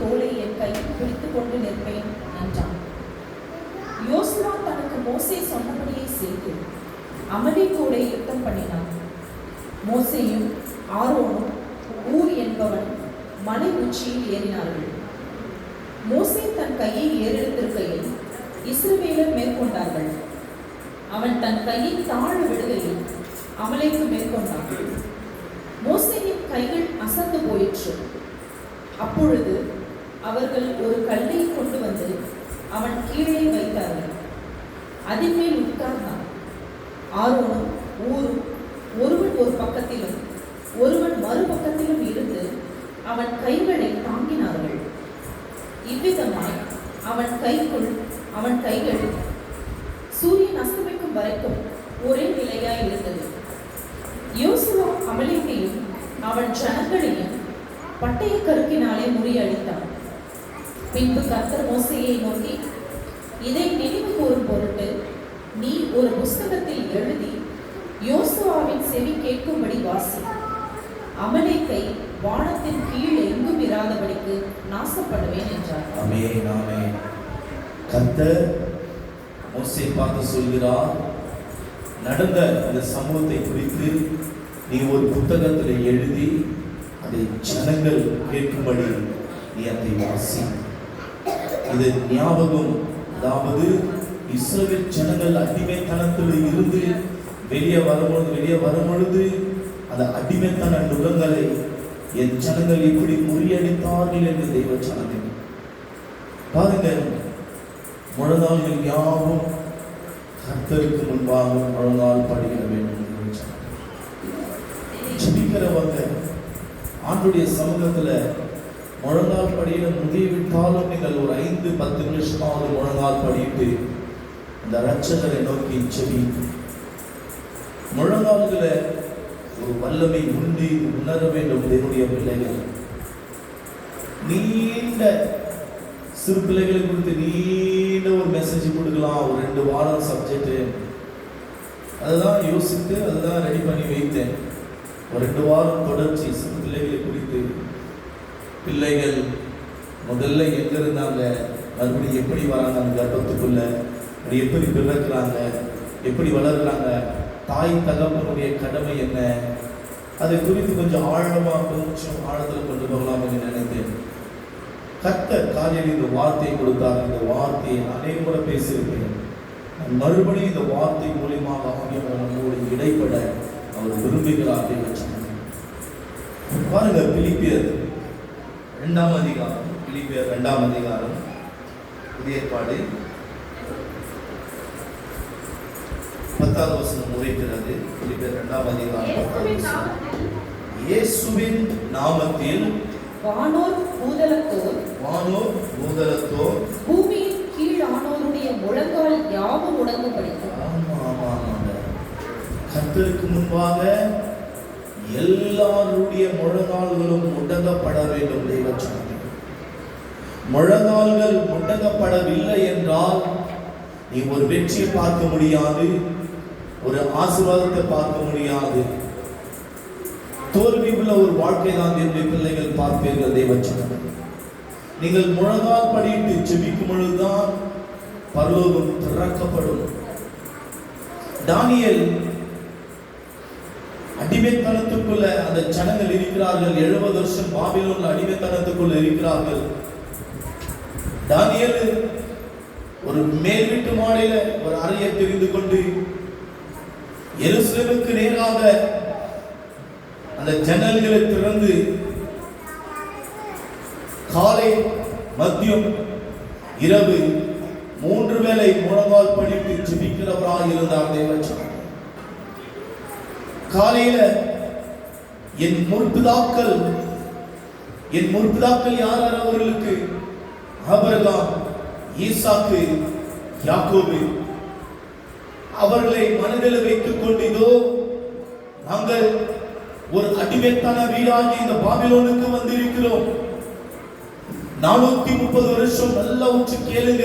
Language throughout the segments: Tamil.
கோலை என் கையில் பிடித்துக் கொண்டு நிற்பேன் என்றான். யோசுவா தனக்கு மோசே சொன்னபடியே செய்து அமலேக்கோடே யுத்தம் பண்ணினான். மோசேயும் ஆரோனும் ஊர் என்பவன் மலை உச்சியில் ஏறினார்கள். மோசே தன் கையை ஏறெடுத்திருக்கையில் இஸ்ரவேலர் மேற்கொண்டார்கள். அவன் தன் கையை தாழ விடுகையில் அமலேக்கு மேற்கொண்டான். மோசேயின் கைகள் அசந்து போயிற்று. அப்பொழுது அவர்கள் ஒரு கல்லை கொண்டு வந்து அவன் கீழே வைத்தார்கள். அதன் மேல் உட்கார்ந்தான். ஆரோனும் ஊரும் ஒருவன் ஒரு பக்கத்திலும் ஒருவன் மறுபக்கத்திலும் இருந்து அவன் கைகளை தாங்கினார்கள். இவ்விதமாய் அவன் கைகள் சூரியன் அஸ்தமிக்கும் வரைக்கும் ஒரே நிலையாய் இருந்தது. யோசுவா அமலேக்கையும் அவன் ஜனங்களையும் பட்டய கருக்கினாலே முறியடித்தான். பின்பு கர்த்தர் மோசேயை நோக்கி, இதை நினைவு கூறும் பொருட்டு நீ ஒரு புஸ்தகத்தில் எழுதி யோசுவாவின் செவி கேட்கும்படி வாசி. அமலேக்கை வானத்தின் கீழ் எங்கும் இராதபடிக்கு நாசப்படுவேன் என்றார். ஆமென், ஆமென். கர்த்தர் மோசே பார்த்து சொல்கிறார், நடந்த இந்த சம்பவத்தை குறித்து நீ ஒரு புத்தகத்தில் எழுதி அதை ஜனங்கள் கேட்கும்படி நீ அதை வாசி. இது ஞாபகம், அதாவது இஸ்ரவேல் ஜனங்கள் அடிமைத்தனத்தில் இருந்து வெளியே வரும்பொழுது அந்த அடிமைத்தன நுகங்களை என் ஜனங்கள் எப்படி முறியடித்தார்கள் என்று தெய்வ ஜனங்கள் பாருங்க. முழங்கால்கள் யாவும் கர்த்தருக்கு முன்பாக முழங்கால் படிக்க வேண்டும். ஜெபிக்கிறவங்க ஆண்டுடைய சமூகத்துல முழங்கால் படியில முடிவிட்டாலும் நீங்கள் ஒரு 5-10 நிமிஷமாவது முழங்கால் படிட்டு இந்த ரட்சகரை நோக்கி செவி. முழங்கால்களை ஒரு வல்லமை உண்டு உணர வேண்டும். என்னுடைய பிள்ளைகள், நீண்ட சிறு பிள்ளைகளை கொடுத்து நீண்ட ஒரு மெசேஜ் கொடுக்கலாம், ஒரு 2 வாரம் சப்ஜெக்ட், அதுதான் யோசித்து அதுதான் ரெடி பண்ணி வைத்தேன். ஒரு 2 வாரம் தொடர்ச்சி சிறு பிள்ளைகளை குறித்து. பிள்ளைகள் முதல்ல எங்க இருந்தாங்க, மறுபடியும் எப்படி வராங்க அந்த கர்ப்பத்துக்குள்ள, அது எப்படி பிறக்கிறாங்க, எப்படி வளர்கிறாங்க, தாய் தகப்பனுடைய கடமை என்ன, அதை குறித்து கொஞ்சம் ஆழத்தில் கொண்டு போகலாம் என்று நினைத்தேன். கர்த்தர் காலையில் இந்த வார்த்தையை கொடுத்தார். இந்த வார்த்தையை அநேக முறை பேசியிருக்கேன். மறுபடியும் இந்த வார்த்தை மூலியமாக ஆகியவர் நம்மோடு இடைப்பட அவர் விரும்புகிறார் அப்படின்னு சொன்னாங்க. பாருங்க, பிலிப்பியர் 2ஆம் அதிகாரம், பிலிப்பியர் 2ஆம் அதிகாரம், புதிய ஏற்பாடு 10வது வசனம் உரைக்கிறது. பிலிப்பியர் 2ஆம் அதிகாரம் 10வது வசனம். இயேசுவின் நாமத்தில் வானோர் பூதலத்தோர் பூமியின் கீழ் ஆனோருடைய முழங்கால் யாவும் முடங்கப்படுகிறது. கர்த்தருக்கு முன்பாக எல்லாருடைய முழங்கால்களும் முடங்கப்பட வேண்டும். தெய்வச்சனமே, முழங்கால்கள் முடங்கப்படவில்லை என்றால் நீ ஒரு வெற்றியை பார்க்க முடியாது, ஒரு ஆசீர்வாதத்தை பார்க்க முடியாது. தோல்வி உள்ள ஒரு வாழ்க்கை தான் என்னுடைய பிள்ளைகள் பார்ப்பீர்கள். தெய்வச்சனமே, நீங்கள் முழங்கால் படிட்டு ஜெபிக்கும் பொழுதுதான் பரலோகம் திறக்கப்படும். தானியேல் அடிமைத்தனத்துக்குள்ள அந்த ஜனங்கள் இருக்கிறார்கள். 70 வருஷம் பாபிலோன்ல அடிமைத்தனத்துக்குள்ள இருக்கிறார்கள். தானியேல் ஒரு மேல் வீட்டு மாடியில ஒரு அறையை தெரிந்து கொண்டு எருசலேமுக்கு நேராக அந்த ஜன்னல்களை திறந்து காலை, மதியம், இரவு 3 வேளை முழங்கால் படித்து ஜெபிக்கிறவராக இருந்தார். தேவச்சனம் காலையில என் முற்பிதாக்கள் யார் அவர்களுக்கு? ஆபிரகாம், ஈசாக்கு, யாக்கோபு. அவர்களை மனதில் வைத்துக் கொண்டோ நாங்கள் ஒரு அடிமைத்தன வீடாகி இந்த பாபிலோனுக்கு வந்திருக்கிறோம். 430 வருஷம் நல்லா உச்சு கேளுங்க.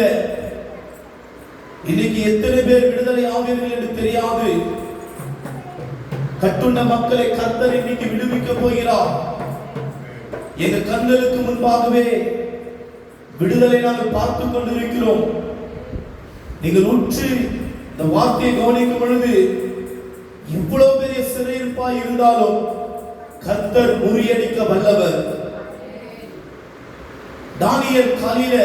இன்னைக்கு எத்தனை பேர் விடுதலை ஆவீர்கள் என்று தெரியாது. கட்டுண்ட மக்களை கர்த்தர் இன்னைக்கு விடுவிக்க போகிறார். எங்க கண்களுக்கு முன்பாகவே விடுதலை நாங்கள் பார்த்து கொண்டிருக்கிறோம். நீங்கள் உற்று இந்த வார்த்தையை கவனிக்கும் பொழுது இவ்வளவு பெரிய சிறையிருப்பாய் இருந்தாலும் கர்த்தர் முறியடிக்க வல்லவர். தானியேல் காலையில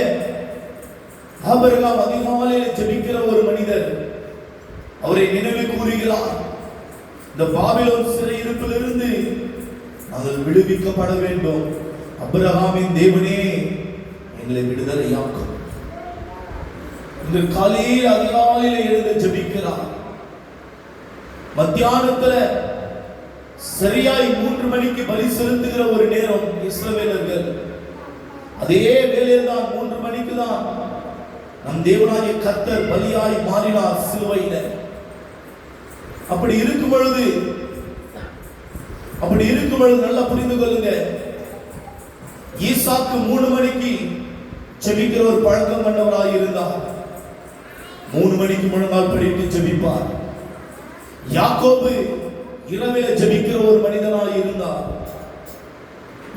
ஆபிரகாம் அதிகாலையில் ஜெபிக்கிற ஒரு மனிதர் அவரை நினைவு கூறுகிறார். இந்த பாபிலோன் சிறையிருப்பிலிருந்து நாங்கள் விடுவிக்கப்பட வேண்டும். ஆபிரகாமின் தேவனே எங்களை விடுதலையாக்கும். இந்த காலையில் அதிகாலையில் எழுந்து ஜெபிக்கிறார். மத்தியானத்துல சரியாய் 3 மணிக்கு பலி செலுத்துகிற ஒரு நேரம் இஸ்ரவேலர்கள். அதே வேளையில் தான் 3 மணிக்கு தான் நம் தேவனாகிய கர்த்தர் பலியாய் மாறினார் சிலுவையில. அப்படி இருக்கும் பொழுது நல்லா புரிந்து கொள்ளுங்க. ஈசாக்கு 3 மணிக்கு ஜெபிக்கிற ஒரு பழக்கம் கொண்டவராய் இருந்தார். 3 மணிக்கு முழங்கால் படிட்டு ஜெபிப்பார். யாக்கோபு இரவில ஜெபிக்கிற ஒரு மனிதனாய் இருந்தார்.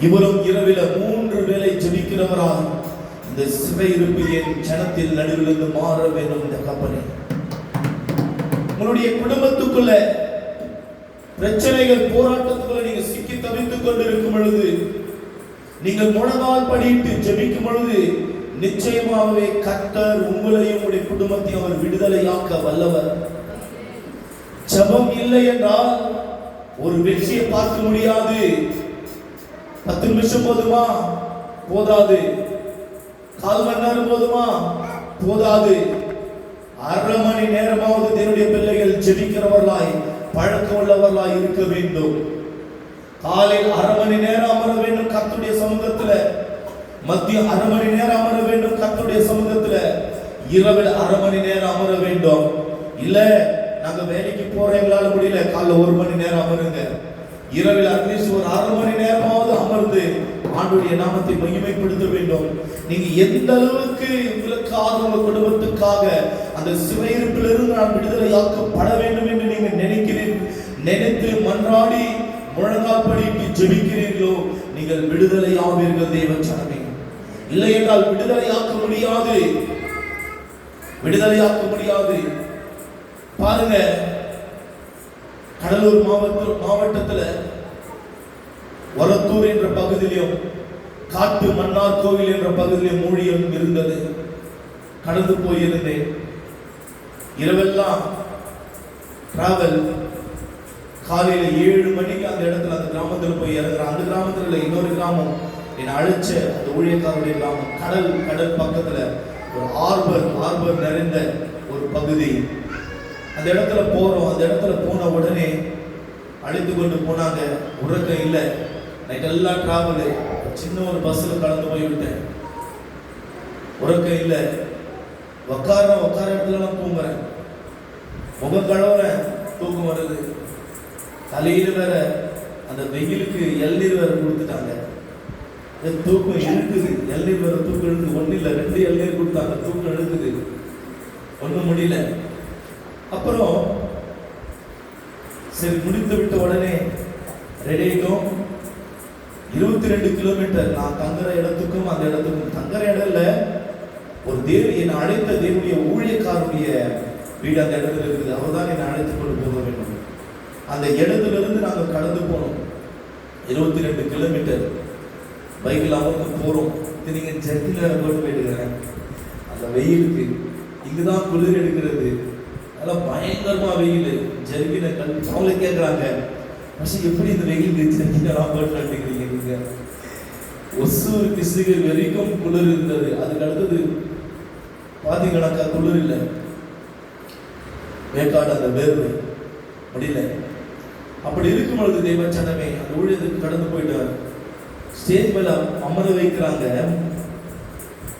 இவரும் இரவில 3 வேளை ஜெபிக்கிறவராய் இந்த சிறையிருப்பு என் ஜனத்தில் நடுவிலிருந்து மாற வேண்டும். இந்த கப்பலை உங்களுடைய குடும்பத்துக்குள்ள பிரச்சனைகள் போராட்டத்துக்குள்ள நீங்க சிக்கி தவித்துக் கொண்டிருக்கும் பொழுது, நீங்கள் முழங்கால் படிட்டு ஜெபிக்கும் பொழுது நிச்சயமாகவே கர்த்தர் உங்களையும் உங்களுடைய குடும்பத்தையும் அவர் விடுதலையாக்க வல்லவர். ஜெபம் இல்லை என்றால் ஒரு வெற்றியை பார்க்க முடியாது. 10 நிமிஷம் போதுமா? போதாது. 1/4 மணி நேரம் போதுமா? போதாது. 1/2 மணி நேரமாவது தேவனுடைய பிள்ளைகள் ஜெபிக்கிறவர்களாய் பழக்கம் உள்ளவர்களாய் இருக்க வேண்டும். காலையில் 1/2 மணி நேரம் அமர வேண்டும் கர்த்தருடைய சமூகத்துல. மத்தியம் 1/2 மணி நேரம் அமர வேண்டும் கர்த்தருடைய சமூகத்துல. இரவில் 1/2 மணி நேரம் அமர வேண்டும். இல்ல நாங்க வேலைக்கு போற எங்களால முடியல, காலைல 1 மணி நேரம் அமருங்க. இரவில் அட்லீஸ்ட் ஒரு 1/2 மணி நேரமாவது அமர்ந்து ஆண்டவருடைய நாமத்தை மகிமைப்படுத்த வேண்டும். நீங்க எந்த அளவுக்கு உங்களுக்காக உங்க குடும்பத்துக்காக அந்த சிறையிருப்பிலிருந்து நான் விடுதலையாக்கப்பட வேண்டும் என்று நீங்க நினைத்து மன்றாடி முழங்கால் படிட்டு ஜெபிக்கிறீர்களோ நீங்கள் விடுதலை ஆவீர்கள் தேவ ஜனமே. இல்லை என்றால் விடுதலையாக்க முடியாது. பாருங்க, கடலூர் மாவட்டத்துல வரத்தூர் என்ற பகுதியிலும் காட்டு மன்னார் கோவில் என்ற பகுதியிலும் ஊழியம் இருந்தது. கடந்து போயிருந்தேன். இரவெல்லாம் டிராவல். காலையில 7 மணிக்கு அந்த இடத்துல அந்த கிராமத்துல போய் இறங்குறேன். அந்த கிராமத்துல இன்னொரு கிராமம் என்னை அழைச்ச அந்த ஊழியக்காரருடைய கிராமம். கடல் பக்கத்துல ஒரு ஆர்பர் நிறைந்த ஒரு பகுதி. அந்த இடத்துல போறோம். அந்த இடத்துல போன உடனே அழைத்து கொண்டு போனாங்க. உறக்கம் இல்லை. நைட் எல்லாம் டிராவலு. சின்ன ஒரு பஸ்ல கலந்து போய்விட்டேன். உறக்கம் இல்லை. உட்கார இடத்துல நான் தூங்குறேன். முகம் கழுவுறேன், தூக்கம் வருது. தலையில வேற அந்த வெயிலுக்கு இளநீர் வேற கொடுத்துட்டாங்க. தூக்கம் இழுக்குது. இளநீர் வேற தூக்கம் இழுக்குது. 1 இல்லை 2 இளநீர் கொடுத்தாங்க. தூக்கம் இழுக்குது. ஒன்றும் முடியல. அப்புறம் சரி முடித்து விட்ட உடனே ரெடி ஆயிட்டோம். 22 கிலோமீட்டர் நான் தங்குற இடத்துக்கும் அந்த இடத்துக்கும். தங்குற இடம் இல்ல, ஒரு என்னை அழைத்த தேவனுடைய ஊழியக்காரருடைய வீடு அந்த இடத்துல இருக்குது. அவர் தான் என்னை அழைத்து கொண்டு போக வேண்டும். அந்த இடத்துல இருந்து நாங்கள் கடந்து போனோம். 22 கிலோமீட்டர் பைக்கில் அமர்ந்து போறோம். நீங்க ஜர்க்கில போட்டு போயிடுகிறேன். அந்த வெயிலுக்கு இங்குதான் குளிர் எடுக்கிறது. அதெல்லாம் பயங்கரமா வெயில். ஜர்க்கின அவங்கள கேட்கறாங்க, எப்படி இந்த வெயிலுக்கு ஜர்க்கினெல்லாம் போட்டு நடத்துக்கிறீங்க? நீங்க ஒசூர் கிருஷ்ணகிரி வரைக்கும் குளிர் இருந்தது. அதுக்கு அடுத்தது பாத்தீங்கன்னாக்கா குளிர் இல்லை, வேக்காடு, அந்த வேர்வை முடியல. அப்படி இருக்கும் பொழுது தெய்வ சனமே அந்த ஊழியத்துக்கு கடந்து போயிட்டார். ஸ்டேஜ் மேல அமர வைக்கிறாங்க.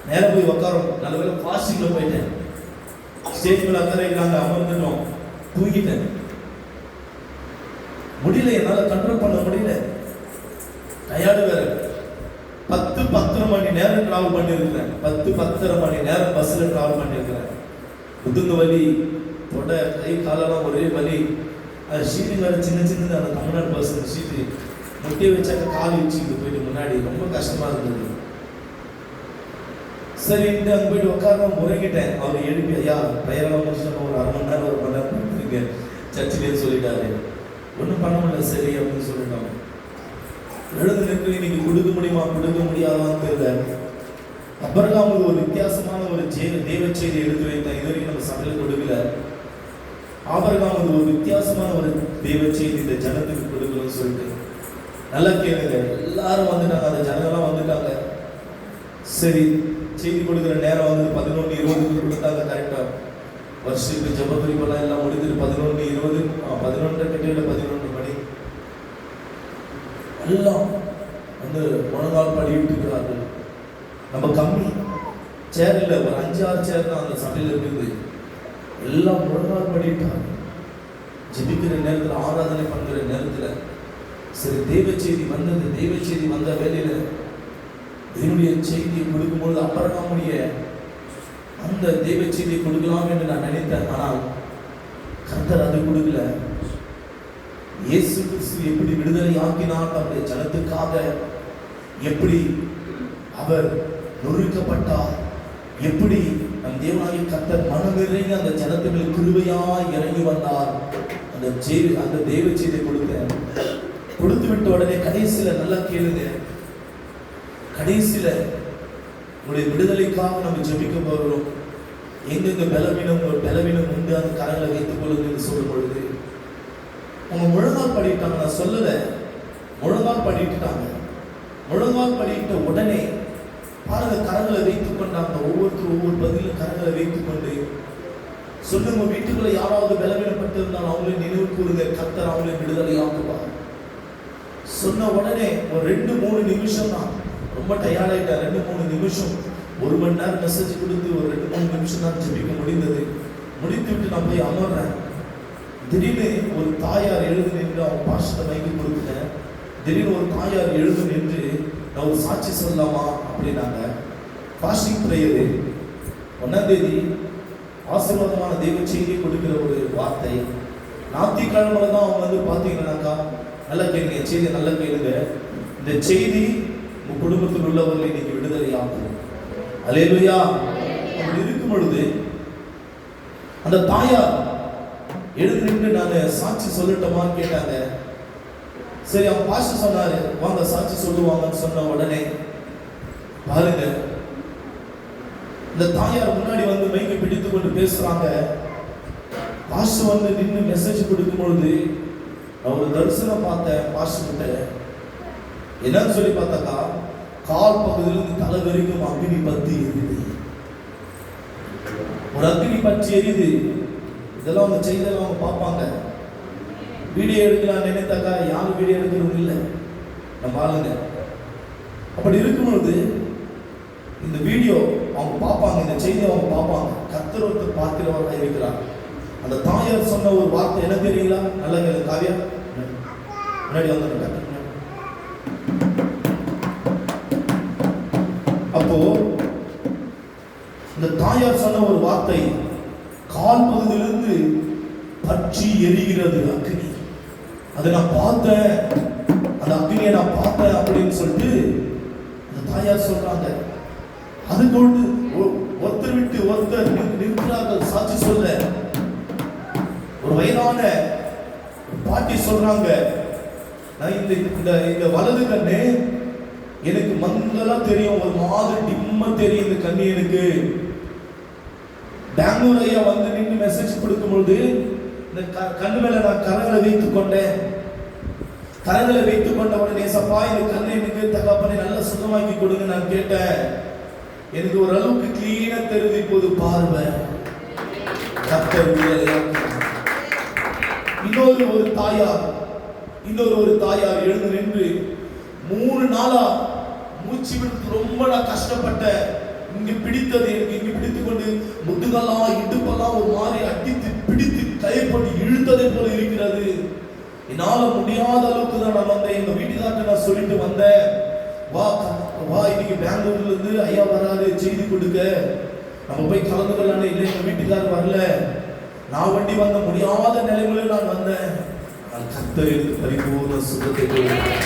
நேரம் போய் உட்காரோம். நல்ல வேலை ஃபாஸ்டிங்ல போயிட்டேன். ஸ்டேஜ் மேல உட்கார வைக்கிறாங்க. அமர்ந்துட்டோம். தூங்கிட்டேன். முடியல, என்னால கண்ட்ரோல் பண்ண முடியல. டயர்டு வேற. 10-10.5 மணி நேரம் டிராவல் பண்ணியிருக்கிறேன். 10-10.5 மணி நேரம் பஸ்ல டிராவல் பண்ணியிருக்கிறேன். முதுகு வலி, தொட, கை காலெல்லாம் ஒரே வலி. அது ஷீட்டு வேற சின்ன அந்த தமிழ்நாடு பஸ் ஷீட்டு முட்டியை வச்சாக்க கால் வச்சுக்கிட்டு போயிட்டு முன்னாடி ரொம்ப கஷ்டமா இருந்தது. சரின்ட்டு அங்கே போயிட்டு உட்கார முறைகிட்டேன். அவர் எழுப்பி, ஐயா பிரயரெல்லாம் முடிச்சுட்டு ஒரு 1/2 மணி நேரம் 1 மணி நேரம் பண்ணுறீங்க சர்ச்சிலே சொல்லிட்டாரு. ஒன்றும் பண்ண முடியல சரி அப்படின்னு சொல்லிட்டாங்க. எழுந்து நின்று இன்னைக்கு கொடுக்க முடியுமா கொடுக்க முடியாதான்னு தெரியல. அபிரகாமுக்கு ஒரு வித்தியாசமான ஒரு தேவ செய்தி எடுத்து வைத்தேன். இது வரைக்கும் நம்ம சபையில் கொடுக்கல. ஆபிரகாமுக்கு ஒரு வித்தியாசமான ஒரு தேவ செய்தி இந்த ஜனத்துக்கு கொடுக்கணும்னு சொல்லிட்டு நல்லா கேளுங்க. எல்லாரும் வந்துட்டாங்க, அந்த ஜனங்கள்லாம் வந்துட்டாங்க. சரி செய்தி கொடுக்குற நேரம் வந்து 11:20 கொடுத்தாங்க. கரெக்டா வருஷத்துக்கு ஜெப குறிப்பெல்லாம் எல்லாம் முடிஞ்சிட்டு 11:20 11 கிட்ட 11 மணி எல்லாம் வந்து முழங்கால் படிட்டு இருக்கிறார்கள். நம்ம கம்மி சேர் இல்லை, ஒரு 5-6 சேர் தான் அந்த சபையில் இருக்குது. எல்லாம் முழங்கால் படிட்டாங்க. ஜெபிக்கிற நேரத்தில், ஆராதனை பண்ணுற நேரத்தில் சரி தெய்வ செய்தி வந்தது. தெய்வ செய்தி வந்த வேலையில என்னுடைய செய்தியை கொடுக்கும்போது அபரகாமுடைய அந்த தெய்வ செய்தியை கொடுக்கலாம் என்று நான் நினைத்தேன். ஆனால் கர்த்தர் அது கொடுக்கல. இயேசு கிறிஸ்து எப்படி விடுதலை ஆக்கினார் அவருடைய ஜனத்துக்காக, எப்படி அவர் நொறுக்கப்பட்டார், எப்படி நம் தேவனாகிய கர்த்தர் மனமிறங்கி அந்த ஜனத்துக்கு கிருபையாய் இறங்கி வந்தார். அந்த தெய்வ செய்தியை கொடுத்து விட்ட உடனே கடைசியில நல்லா கேளுங்க. கடைசியில உங்களுடைய விடுதலைக்காக நம்ம ஜெபிக்க போகிறோம். எங்கெங்க பலவீனம் உண்டு அந்த கரங்களை வைத்துக் கொள்ளுங்க சொல்லும் பொழுது அவங்க முழங்கால் படிட்டாங்க. நான் சொல்லல, முழங்கால் படிட்டுட்டாங்க. முழங்கால் படிட்ட உடனே பாருங்க கரங்களை வைத்துக் கொண்டாங்க. ஒவ்வொருத்தரும் ஒவ்வொரு பதிலும் கரங்களை வைத்துக் கொண்டு சொல்லுங்க, வீட்டுக்குள்ள யாராவது பலவீனப்பட்டு இருந்தாலும் அவங்களே நினைவு கூறுங்க, கர்த்தர் அவங்களே விடுதலை ஆக்குவார். சொன்ன உடனே ஒரு 2-3 நிமிஷம் தான், ரொம்ப டயர்ட் ஆயிட்டேன். 2-3 நிமிஷம், 1 மணி நேரம் மெசேஜ் கொடுத்து ஒரு 2-3 நிமிஷம் தான் ஜெபிக்க முடிந்தது. முடித்து விட்டு நான் போய் அமர்றேன். திடீர்னு ஒரு தாயார் எழுந்து நின்று, அவங்க பாஸ்டர் மைக்கு கொடுத்துட்டேன். திடீர்னு ஒரு தாயார் எழுந்து நின்று, நான் ஒரு சாட்சி சொல்லலாமா அப்படின்னாங்க. பாஸ்டிங் பிரேயரு 1ஆம் தேதி ஆசீர்வாதமான தெய்வ செய்தி கொடுக்கிற ஒரு வார்த்தை. ஞாயிற்றுக்கிழமை தான் அவங்க வந்து பார்த்தீங்கன்னாக்கா, நல்லா கேளுங்க, செய்தி நல்லா கேளுங்க. இந்த செய்தி உங்கள் குடும்பத்தில் உள்ளவர்களை இன்னைக்கு விடுதலை ஆகும். அல்லேலூயா. அப்படி இருக்கும் பொழுது அந்த தாயார் எழுந்து நின்று, நான் சாட்சி சொல்லட்டுமான்னு கேட்டாங்க. சரி, அவங்க பாஸ்டர் சொன்னாரு, வாங்க சாட்சி சொல்லுவாங்கன்னு சொன்ன உடனே பாருங்க, இந்த தாயார் முன்னாடி வந்து மைக்கை பிடித்து கொண்டு பேசுறாங்க. பாஸ்டர் வந்து நின்று மெசேஜ் கொடுக்கும் பொழுது நான் ஒரு தரிசனம் பார்த்தேன். பாஸ்டர் கிட்ட என்னன்னு சொல்லி பார்த்தாக்கா, கால் பகுதியிலிருந்து தலை வரைக்கும் அக்னி பத்தி எரியுது. ஒரு அக்னி பற்றி எரியுது. இதெல்லாம் அவங்க செய்தெல்லாம் அவங்க பார்ப்பாங்க. வீடியோ எடுக்கலாம் நினைத்தாக்கா யாரும் வீடியோ எடுக்கிறது இல்லை, நம்ம ஆளுங்க. அப்படி இருக்கும்பொழுது இந்த வீடியோ அவங்க பார்ப்பாங்க, இந்த செய்தியை அவங்க பார்ப்பாங்க. கர்த்தர் ஒருத்தர் பார்க்கிறவராக இருக்கிறார். அந்த தாயார் சொன்ன ஒரு வார்த்தை என்ன தெரியுங்களா? நல்லா கேளு காவியா, முன்னாடி வந்து. அப்போ இந்த தாயார் சொன்ன ஒரு வார்த்தை, கால் பகுதியிலிருந்து பற்றி எரிகிறது அக்னி. அதை நான் பார்த்தேன், அந்த அக்னியை நான் பார்த்தேன் அப்படின்னு சொல்லிட்டு அந்த தாயார் சொல்றாங்க. அது கொண்டு ஒருத்தர் விட்டு ஒருத்தர் நிற்கிறார்கள் சாட்சி சொல்ல. ஒரு வயதான பாட்டி சொல்றாங்க, நான் இந்த வலது கண்ணு எனக்கு மங்களா தெரியும், ஒரு மாதிரி டிம்மா தெரியும் இந்த கண்ணு எனக்கு. பெங்களூர் ஐயா வந்து நின்று மெசேஜ் கொடுக்கும் பொழுது இந்த கண்ணு மேல நான் கரங்களை வைத்துக் கொண்டேன். கரங்களை வைத்துக் கொண்ட உடனே, சப்பா இந்த கண்ணை எனக்கு தகப்பனை நல்லா சுத்தமாக்கி கொடுங்க நான் கேட்டேன். எனக்கு ஒரு அளவுக்கு கிளீனா தெரியுது இப்போது பார்வை. இன்னொரு தாயார் எழுந்து நின்று, 3 நாளா மூச்சு விட்டு ரொம்ப நான் கஷ்டப்பட்டேன். இங்க பிடித்தது எனக்கு, இங்க பிடித்து கொண்டு முதுகெல்லாம் இடுப்பெல்லாம் ஒரு மாதிரி அடித்து பிடித்து கைப்பற்றி இழுத்ததை போல இருக்கிறது. என்னால முடியாத அளவுக்கு தான் நான் வந்தேன். எங்க வீட்டுக்கார்ட்ட நான் சொல்லிட்டு வந்தேன், வா இன்னைக்கு பெங்களூர்ல இருந்து ஐயா வராரு செய்தி கொடுக்க, நம்ம போய் கலந்து கொள்ளலாம். இல்லை, எங்க வீட்டுக்காரர் வரல, நான் வண்டி வந்த முடியாத நிலைமையில நான் வந்தேன். நான் கர்த்தரின் பரிபூர்ண சுகத்தை கொடுக்கிறேன்.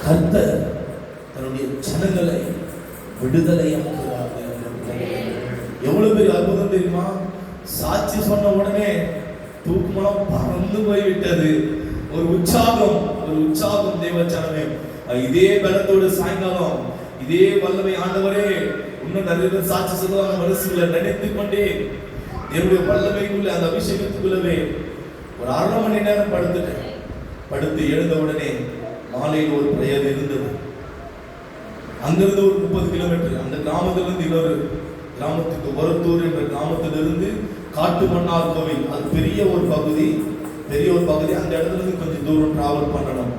கர்த்தர் தன்னுடைய ஜனங்களை விடுதலையாக்குகிறார். எவ்வளவு பெரிய அற்புதம் தெரியுமா? சாட்சி சொன்ன உடனே தூக்கமெல்லாம் பறந்து போய்விட்டது. ஒரு உற்சாகம் தேவ ஜனமே. இதே பலத்தோடு சாயங்காலம் இதே வல்லமை ஆண்டவரே இன்னும் நிறைய பேர் சாட்சி சொல்லுவாங்க. மனசுல நினைத்துக் கொண்டே என்னுடைய வல்லமைக்குள்ள அந்த அபிஷேகத்துக்குள்ளவே ஒரு 1/2 மணி நேரம் படுத்து எழுந்த உடனே மாலையில் ஒரு பிரேயர் இருந்தது. அங்கிருந்து ஒரு 30 கிலோமீட்டர் அந்த கிராமத்திலிருந்து இன்னொரு கிராமத்துக்கு ஒரத்தூர் என்ற கிராமத்திலிருந்து காட்டுமன்னார் கோவில், அது பெரிய ஒரு பகுதி. அந்த இடத்துல இருந்து கொஞ்சம் தூரம் டிராவல் பண்ணணும்.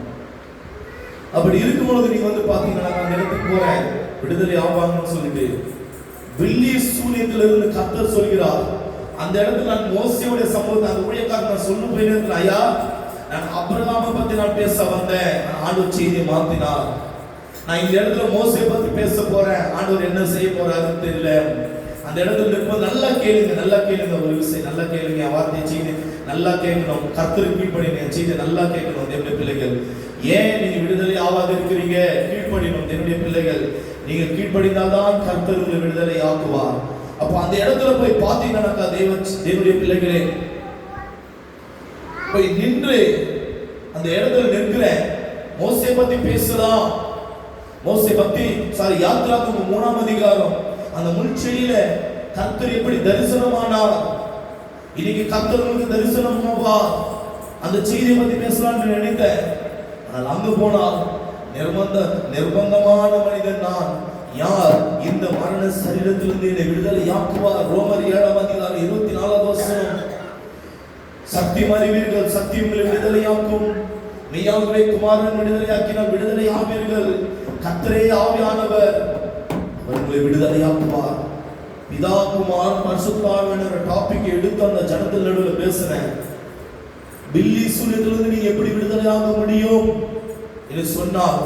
அப்படி இருக்கும்போது நீங்க வந்து பாத்தீங்கன்னா அந்த இடத்துக்கு போறேன் விடுதலை ஆவாங்கன்னு சொல்லிட்டு வெள்ளி சூனியத்திலிருந்து கர்த்தர் சொல்கிறார். அந்த இடத்துல நான் மோசேயுடைய சம்பவத்தை அந்த ஊழியக்காரர் நான் சொல்லும் போயிருந்தேன். ஐயா, நான் ஆபிரகாமை பத்தி நான் பேச வந்தேன், ஆண்டவர் செய்தியை மாத்தினார். நான் இந்த இடத்துல மோசே பத்தி பேச போறேன், ஆண்டவர் என்ன செய்ய போறாருன்னு தெரியல. அந்த இடத்துல இருக்கும்போது நல்லா கேளுங்க ஒரு விஷயம், நல்லா கேளுங்க. வார்த்தை செய்தி நல்லா கேட்கணும். கர்த்தருக்கு கீழ்ப்படிங்க, செய்தி நல்லா கேட்கணும். தேவனுடைய பிள்ளைகள், ஏன் நீங்க விடுதலை ஆகாது இருக்கிறீங்க? கீழ்ப்படிணும். தேவனுடைய பிள்ளைகள், நீங்க கீழ்ப்படிந்தால்தான் கர்த்தர் உங்களை விடுதலை ஆக்குவார். அப்ப அந்த இடத்துல போய் பாத்தீங்கன்னா தேவனுடைய பிள்ளைகளே, போய் நின்று அந்த இடத்துல நிற்கிற மோசே பத்தி பேசலாம். யாத்திராகமம் 3ஆம் அதிகாரம் அந்த முள்செடியில கர்த்தர் எப்படி தரிசனமானார், இன்னைக்கு கர்த்தர் உங்களுக்கு தரிசனமாவா, அந்த செய்தியை பத்தி பேசலாம்னு நினைத்தேன். ஆனால் அங்கு போனால் நிர்பந்தமான மனிதன் நான். யார் இந்த மரண சரீரத்திலிருந்து என்னை விடுதலையாக்குவார்? ரோமர் 7ஆம் அதிகாரம் 24வது வசனம். சத்தியம் அறிவீர்கள், சத்தியம் உங்களை விடுதலையாக்கும். மெய்யாகவே குமாரன் விடுதலையாக்கினால் விடுதலை ஆவீர்கள். கர்த்தரே ஆவியானவர், அவர் உங்களை விடுதலையாக்குவார். பிதா குமார் பரிசுத்த ஆவியானவர் டாபிக் எடுத்து அந்த ஜனத்தில் நடுவில் பேசுறேன். பில்லி சூனியத்திலிருந்து நீங்க எப்படி விடுதலையாக முடியும் என்று சொன்னார்.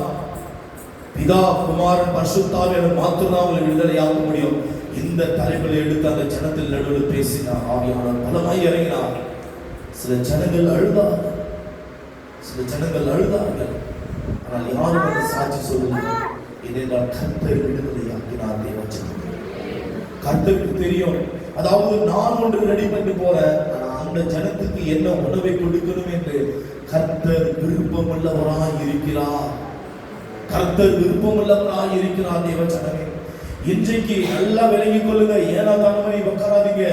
பிதா குமாரன் பரிசுத்த ஆவியானவர் மாத்திரம் உங்களை விடுதலையாக முடியும். இந்த தலைப்பில் எடுத்து அந்த ஜனத்தில் நடுவில் பேசினார். ஆவியானவர் பலமாய் இறங்கினார். சில ஜனங்கள் அழுதார்கள். ஆனால் யாரும் அந்த சாட்சி சொல்லவில்லை. ஏனென்றால் கர்த்தர் விடுதலையாக்கினார். கர்த்தருக்கு தெரியும். அதாவது நான் ஒன்று ரெடி பண்ணி போறேன், அந்த ஜனத்துக்கு என்ன உணவை கொடுக்கணும் என்று கர்த்தர் விருப்பமுள்ளவராய் இருக்கிறார். தேவ ஜனமே, இன்றைக்கு நல்லா விளங்கிக் கொள்ளுங்க. ஏனா தானே உட்காராதீங்க.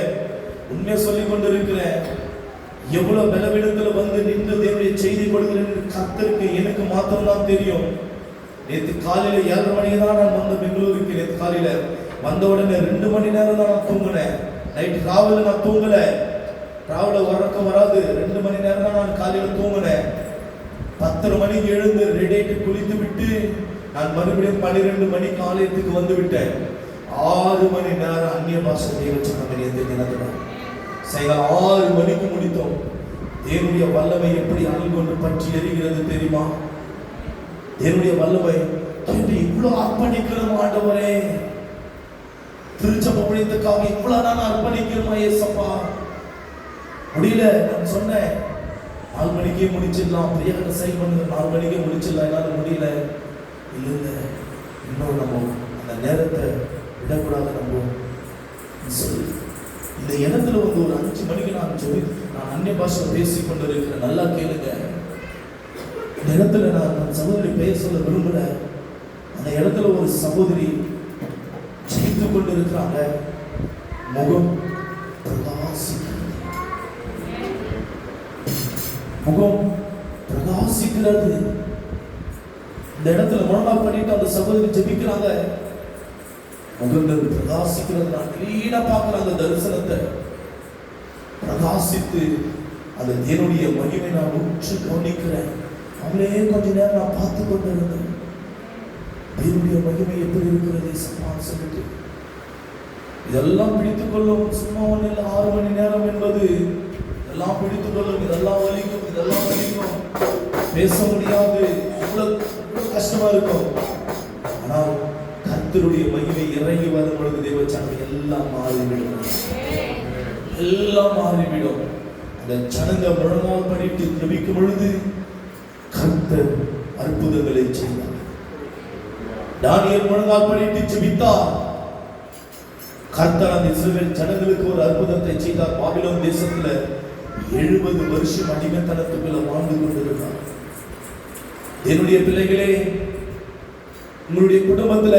உண்மையை சொல்லிக் கொண்டிருக்கிறேன். எவ்வளவு பலவீனத்துல வந்து நின்று தேவனுடைய செய்தி கொடுக்கிறேன் கர்த்தருக்கு எனக்கு மாத்திரம் தான் தெரியும். நேற்று காலையில 7:30 மணிக்கு தான் நான் வந்த பெங்களூருக்கு. நேற்று காலையில வந்த உடனே 2 மணி நேரம் தான் நான் தூங்கினேன். நைட் டிராவல் நான் தூங்கல. டிராவல் உறக்கம் வராது. 2 மணி நேரம் தான் நான் காலையில தூங்கினேன். 10:30 மணிக்கு எழுந்து ரெடியாயிட்டு குளித்து விட்டு நான் மறுபடியும் 12 மணிக்கு ஆலயத்துக்கு வந்து விட்டேன். 6 மணி நேரம் அந்நிய பாஷை தேவச்சனம் சாயங்காலம் 6 மணிக்கு முடித்தோம். தேவனுடைய வல்லமை எப்படி அனல் கொண்டு பற்றி எரிகிறது தெரியுமா? தேவனுடைய வல்லமை என்று இவ்வளவு அர்ப்பணிக்கிறோம். ஆண்டவரே, திருச்சபை ஊழியத்துக்காக இவ்வளவு நான் அர்ப்பணிக்கிறோமா? ஏசப்பா, முடியல. நான் சொன்னேன் 4 மணிக்கே முடிச்சிடலாம், பிரியாணி சைன் பண்ணுங்க, 4 மணிக்கே முடிச்சிடலாம், என்னால முடியல. இல்லை, இன்னும் நம்ம அந்த நேரத்தை விடக்கூடாது. நம்ம சொல்லி இந்த இடத்துல வந்து ஒரு 5 மணிக்கு நான் அந்நிய பாஷை பேசிக் கொண்டிருக்கிறேன். நல்லா கேளுங்க. இந்த இடத்துல நான் சகோதரி பெயர் சொல்ல விரும்பல. அந்த இடத்துல ஒரு சகோதரி ஜெயித்துக் கொண்டிருக்கிறாங்க. முகம் பிரகாசிக்கிறது. இந்த இடத்துல முழங்கால் பண்ணிட்டு அந்த சகோதரி ஜெபிக்கிறாங்க. முகங்கள் பிரகாசிக்கிறது. நான் கிளீனா பார்க்கிறேன் அந்த தரிசனத்தை. பிரகாசித்து அந்த தேவனுடைய மகிமை நான் உற்று கவனிக்கிறேன். அவளே கொஞ்ச நேரம் நான் பார்த்து கொண்டு இருந்தேன். தேவனுடைய மகிமை எப்படி இருக்கிறது சப்பான்னு சொல்லிட்டு இதெல்லாம் பிடித்துக் கொள்ளும். சும்மா ஒண்ணு இல்லை, 6 மணி நேரம் என்பது இதெல்லாம் பிடித்துக் கொள்ளும். இதெல்லாம் வலிக்கும், பேச முடியாது, இவ்வளவு கஷ்டமா இருக்கும். ஆனால் கர்த்தருடைய மகிமை இறங்கி வரும் பொழுது தேவச்சனம் எல்லாம் மாறிவிடும். இந்த ஜனங்க முழங்கால் படிட்டு ஜெபிக்கும் பொழுது கர்த்தர் அற்புதங்களை செய்தார். தானியேல் முழங்கால் படிட்டு ஜெபித்தார். கர்த்தர் அந்த இஸ்ரவேல் ஜனங்களுக்கு ஒரு அற்புதத்தை செய்தார். பாபிலோன் தேசத்துல 70 வருஷம் அடிமைத்தனத்துக்குள்ள வாழ்ந்து கொண்டிருந்தார். என்னுடைய பிள்ளைகளே, உங்களுடைய குடும்பத்துல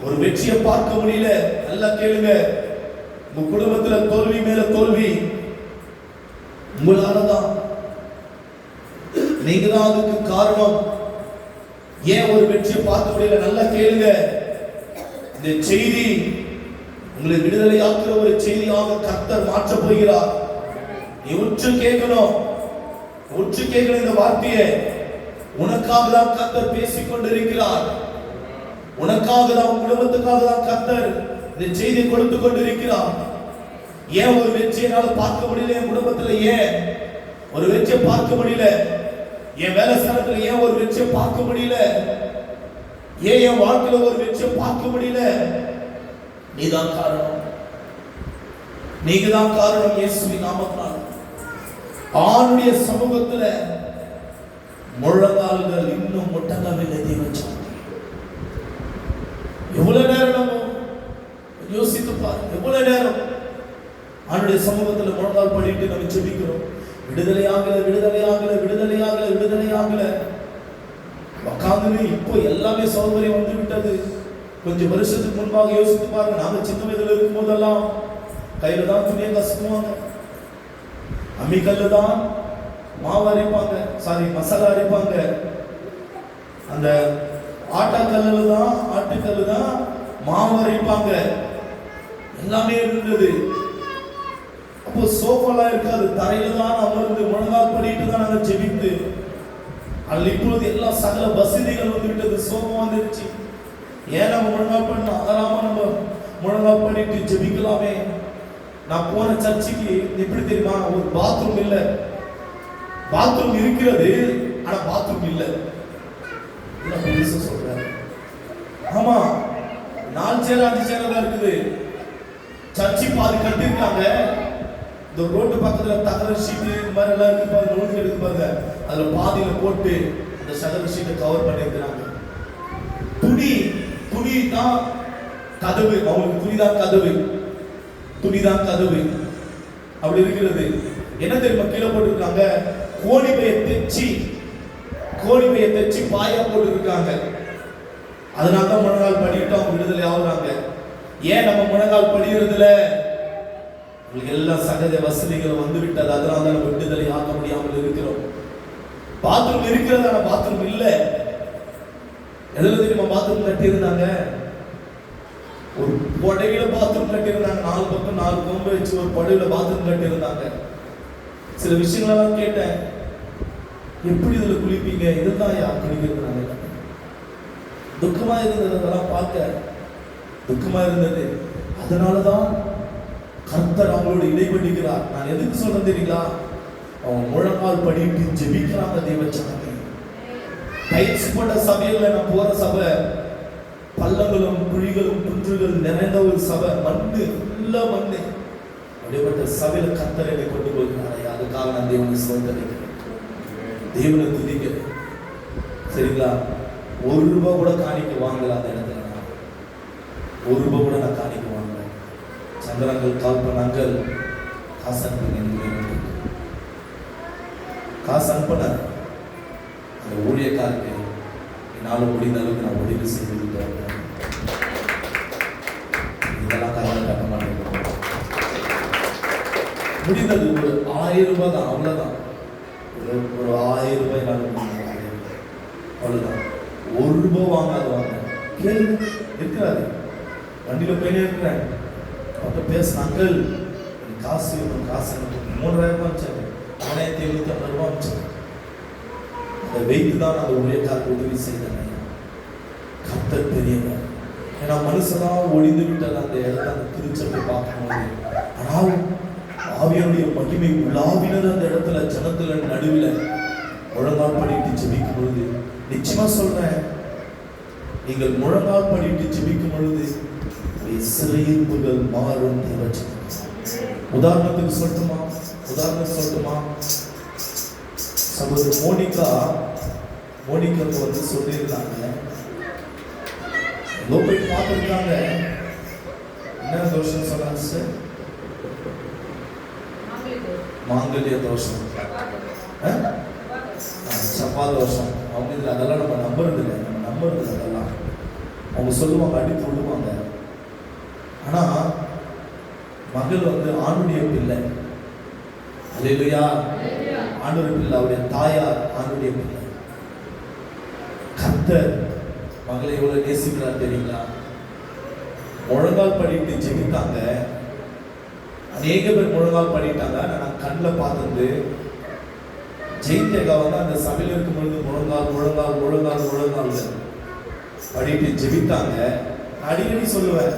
ஒரு வெற்றியை பார்க்க முடியல, நல்லா கேளுங்க. உங்க குடும்பத்துல தோல்வி மேல தோல்வி உங்களாலதான். நீங்க தான் அதுக்கு காரணம். ஏன் ஒரு வெற்றியை பார்க்க முடியல? நல்லா கேளுங்க. இந்த செய்தி உங்களை விடுதலை ஆக்குற ஒரு செய்தியாக கர்த்தர் மாற்ற போகிறார். நீ உற்று கேட்கணும், உற்று கேட்கணும். இந்த வார்த்தையை உனக்காக தான் கர்த்தர் பேசிக் கொண்டிருக்கிறார். உனக்காக தான், உன் குடும்பத்துக்காக தான் கர்த்தர் இந்த செய்தியை கொடுத்து கொண்டிருக்கிறார். ஏன் ஒரு வெற்றியினால பார்க்க முடியல என் குடும்பத்துல? ஏன் ஒரு வெற்றியை பார்க்க முடியல? என் வேலை ஸ்தலத்துல ஏன் ஒரு வெற்றியை பார்க்க முடியல? ஏன் என் வாழ்க்கையில ஒரு வெற்றியை பார்க்க முடியல? நீதான் காரணம், நீங்க தான் காரணம். இயேசுவின் நாமத்தினால் ஆணுடைய சமூகத்துல முழங்கால்கள் இன்னும் முட்டங்கவில்லை. தேவன் எவ்வளவு நேரம் நம்ம யோசித்து பாரு. எவ்வளவு நேரம் ஆணுடைய சமூகத்துல முழங்கால் படிட்டு நம்ம ஜெபிக்கிறோம். விடுதலை ஆகல, விடுதலை ஆகல, விடுதலை ஆகல, விடுதலை ஆகல. உட்கார்ந்து இப்போ எல்லாமே சௌகரியம் வந்து விட்டது. கொஞ்சம் வருஷத்துக்கு முன்பாக யோசித்து பாருங்க. நாங்க சின்ன வயதுல இருக்கும் போதெல்லாம் கையில தான் துணியை கசுக்குவாங்க, அம்மிக்கல்ல தான் மாவு அரைப்பாங்க, மசாலா அரைப்பாங்க. அந்த ஆட்டுக்கல்ல தான் மாவு அரைப்பாங்க. எல்லாமே இருந்தது. அப்போ சோஃபாலாம் இருக்காது, தரையில தான் அமர்ந்து முழங்கால் பண்ணிட்டு தான் நாங்கள் ஜெபித்து. அதில் இப்பொழுது எல்லா சகல வசதிகள் வந்து விட்டது, சோஃபா வந்துருச்சு. ஏன் நம்ம முழங்கால் பண்ணணும்? அதெல்லாம நம்ம முழங்கால் பண்ணிட்டு ஜெபிக்கலாமே. நான் போன சர்ச்சுக்கு எப்படி தெரியுமா? ஒரு பாத்ரூம் இல்லை. பாத்ரூம் இருக்கிறது, ஆனா பாத்ரூம் இல்லை. சொல்றாரு. ஆமா, 4 சேர் 5 சேர் தான் இருக்குது. சர்ச்சி பாதி கட்டிருக்காங்க. இந்த ரோட்டு பக்கத்துல தகர ஷீட்டு இந்த மாதிரி எல்லாம் இருக்கு பாருங்க, நூல் எடுத்து பாருங்க. அதுல பாதியில போட்டு அந்த சகல ஷீட்டை கவர் பண்ணிருக்கிறாங்க. துணி தான் கதவு. அவங்களுக்கு துணிதான் கதவு, துணிதான் கதவு. அப்படி இருக்கிறது. என்ன தெரியுமா கீழே போட்டுருக்காங்க? கோணி பையை தைச்சி பாயா போட்டு இருக்காங்க. அதனால தான் முழங்கால் படிட்டு அவங்க விடுதலை ஆகுறாங்க. ஏன் நம்ம முழங்கால் படிக்கிறதுல எல்லா சகஜ வசதிகளும் வந்து விட்டது. அதனால தான் நம்ம விடுதலை ஆக முடியாமல் இருக்கிறோம். பாத்ரூம் இருக்கிறது, ஆனா பாத்ரூம் இல்ல. எதுல தெரியுமா பாத்ரூம் கட்டி இருந்தாங்க? ஒரு படையில பாத்ரூம் கட்டி இருந்தாங்க. 4 பக்கம் 4 கொம்பு வச்சு ஒரு படையில பாத்ரூம் கட்டி இருந்தாங்க. சில விஷயங்களெல்லாம் கேட்டேன். எப்படி இதுல குளிப்பீங்க? இதுதான் யார் குளிக்கிறது? துக்கமா இருந்தது. அதெல்லாம் பார்க்க துக்கமா இருந்தது. அதனாலதான் கர்த்தர் அவங்களோட இடைபடுகிறார். நான் எதுக்கு சொல்றேன் தெரியுங்களா? அவங்க முழங்கால் படிட்டு ஜெபிக்கிறாங்க. தேவச்சனமே, டைல்ஸ் போட்ட சபையில நான் போற சபை பள்ளங்களும் குழிகளும் குன்றுகள் நிறைந்த ஒரு சபை, மண்ணு ஃபுல்லா மண்ணு. அப்படிப்பட்ட சபையில கர்த்தர் என்னை கொண்டு போகிறாரே, அதுக்காக நான் தேவனை சோதனைக்கிறேன், தேவனை துதிக்கிறேன். சரிங்களா? ₹1 கூட காணிக்க வாங்கல. அந்த இடத்துல நான் ₹1 கூட நான் காணிக்க வாங்கல. சந்திரங்கள் கால் பண்ணாங்கள், காசு அனுப்புங்க, காசு அனுப்பின அந்த ஊழியக்காருக்கு என்னால் முடிந்த அளவுக்கு நான் உதவி செய்து விட்டு இதெல்லாம் காரணம் காட்ட மாட்டேன். முடிந்தது ஒரு ₹1000 தான், அவ்வளோதான். ஒரு ₹1000 அவ்வளோதான். ₹1 வாங்காது. வாங்க கேள்வி இருக்கிறாரு. வண்டியில் போயினே இருக்கிறேன். அவர்கிட்ட பேசினாங்கள், காசு வேணும், காசு 3000 அனுப்பிச்சாங்க. 1750 அனுப்பிச்சாங்க. அதை வைத்து தான் நான் ஊழியக்காரருக்கு உதவி செய்தேன். கர்த்தர் பெரியவர். ஏன்னா மனுஷனா ஒளிந்து விட்டார் அந்த இடத்த, அந்த திருச்சபை பார்க்கும்போது. ஆனால் ஆவியானுடைய மகிமை உலாவினர் அந்த இடத்துல, ஜனத்துல நடுவில் முழங்கால் படிட்டு ஜெபிக்கும் பொழுது, நிச்சயமா சொல்றேன், நீங்கள் முழங்கால் படிட்டு ஜெபிக்கும் பொழுது சிறையிருப்புகள் மாறும். உதாரணத்துக்கு சொல்லட்டுமா? உதாரணம் சொல்லட்டுமா? சகோதரி மோனிகாவுக்கு வந்து சொல்லியிருந்தாங்க, ஏதோ போய் பார்த்துருக்காங்க. என்ன தோஷம் சொன்னாங்க சார்? மாங்கல்ய தோஷம், சப்பா தோஷம். அவங்க இதில் அதெல்லாம் நம்ம நம்புறது இல்லை. அதெல்லாம் அவங்க சொல்லுவாங்க, அடித்து விடுவாங்க. ஆனால் மகள் வந்து ஆணுடைய பிள்ளை. அல்லேலூயா. ஆணுடைய பிள்ளை, அவருடைய தாயார் ஆணுடைய பிள்ளை. கர்த்தர் மகளை எவ்வளவு நேசிக்கிறார் தெரியுங்களா? முழங்கால் படிட்டு ஜெபித்தாங்க. அநேக பேர் முழங்கால் பண்ணிட்டாங்க. நான் கண்ணில் பார்த்தது ஜெயித்தேகா வந்து அந்த சபையில் இருக்கும் பொழுது முழங்கால் படிட்டு ஜெபித்தாங்க. அடிக்கடி சொல்லுவேன்,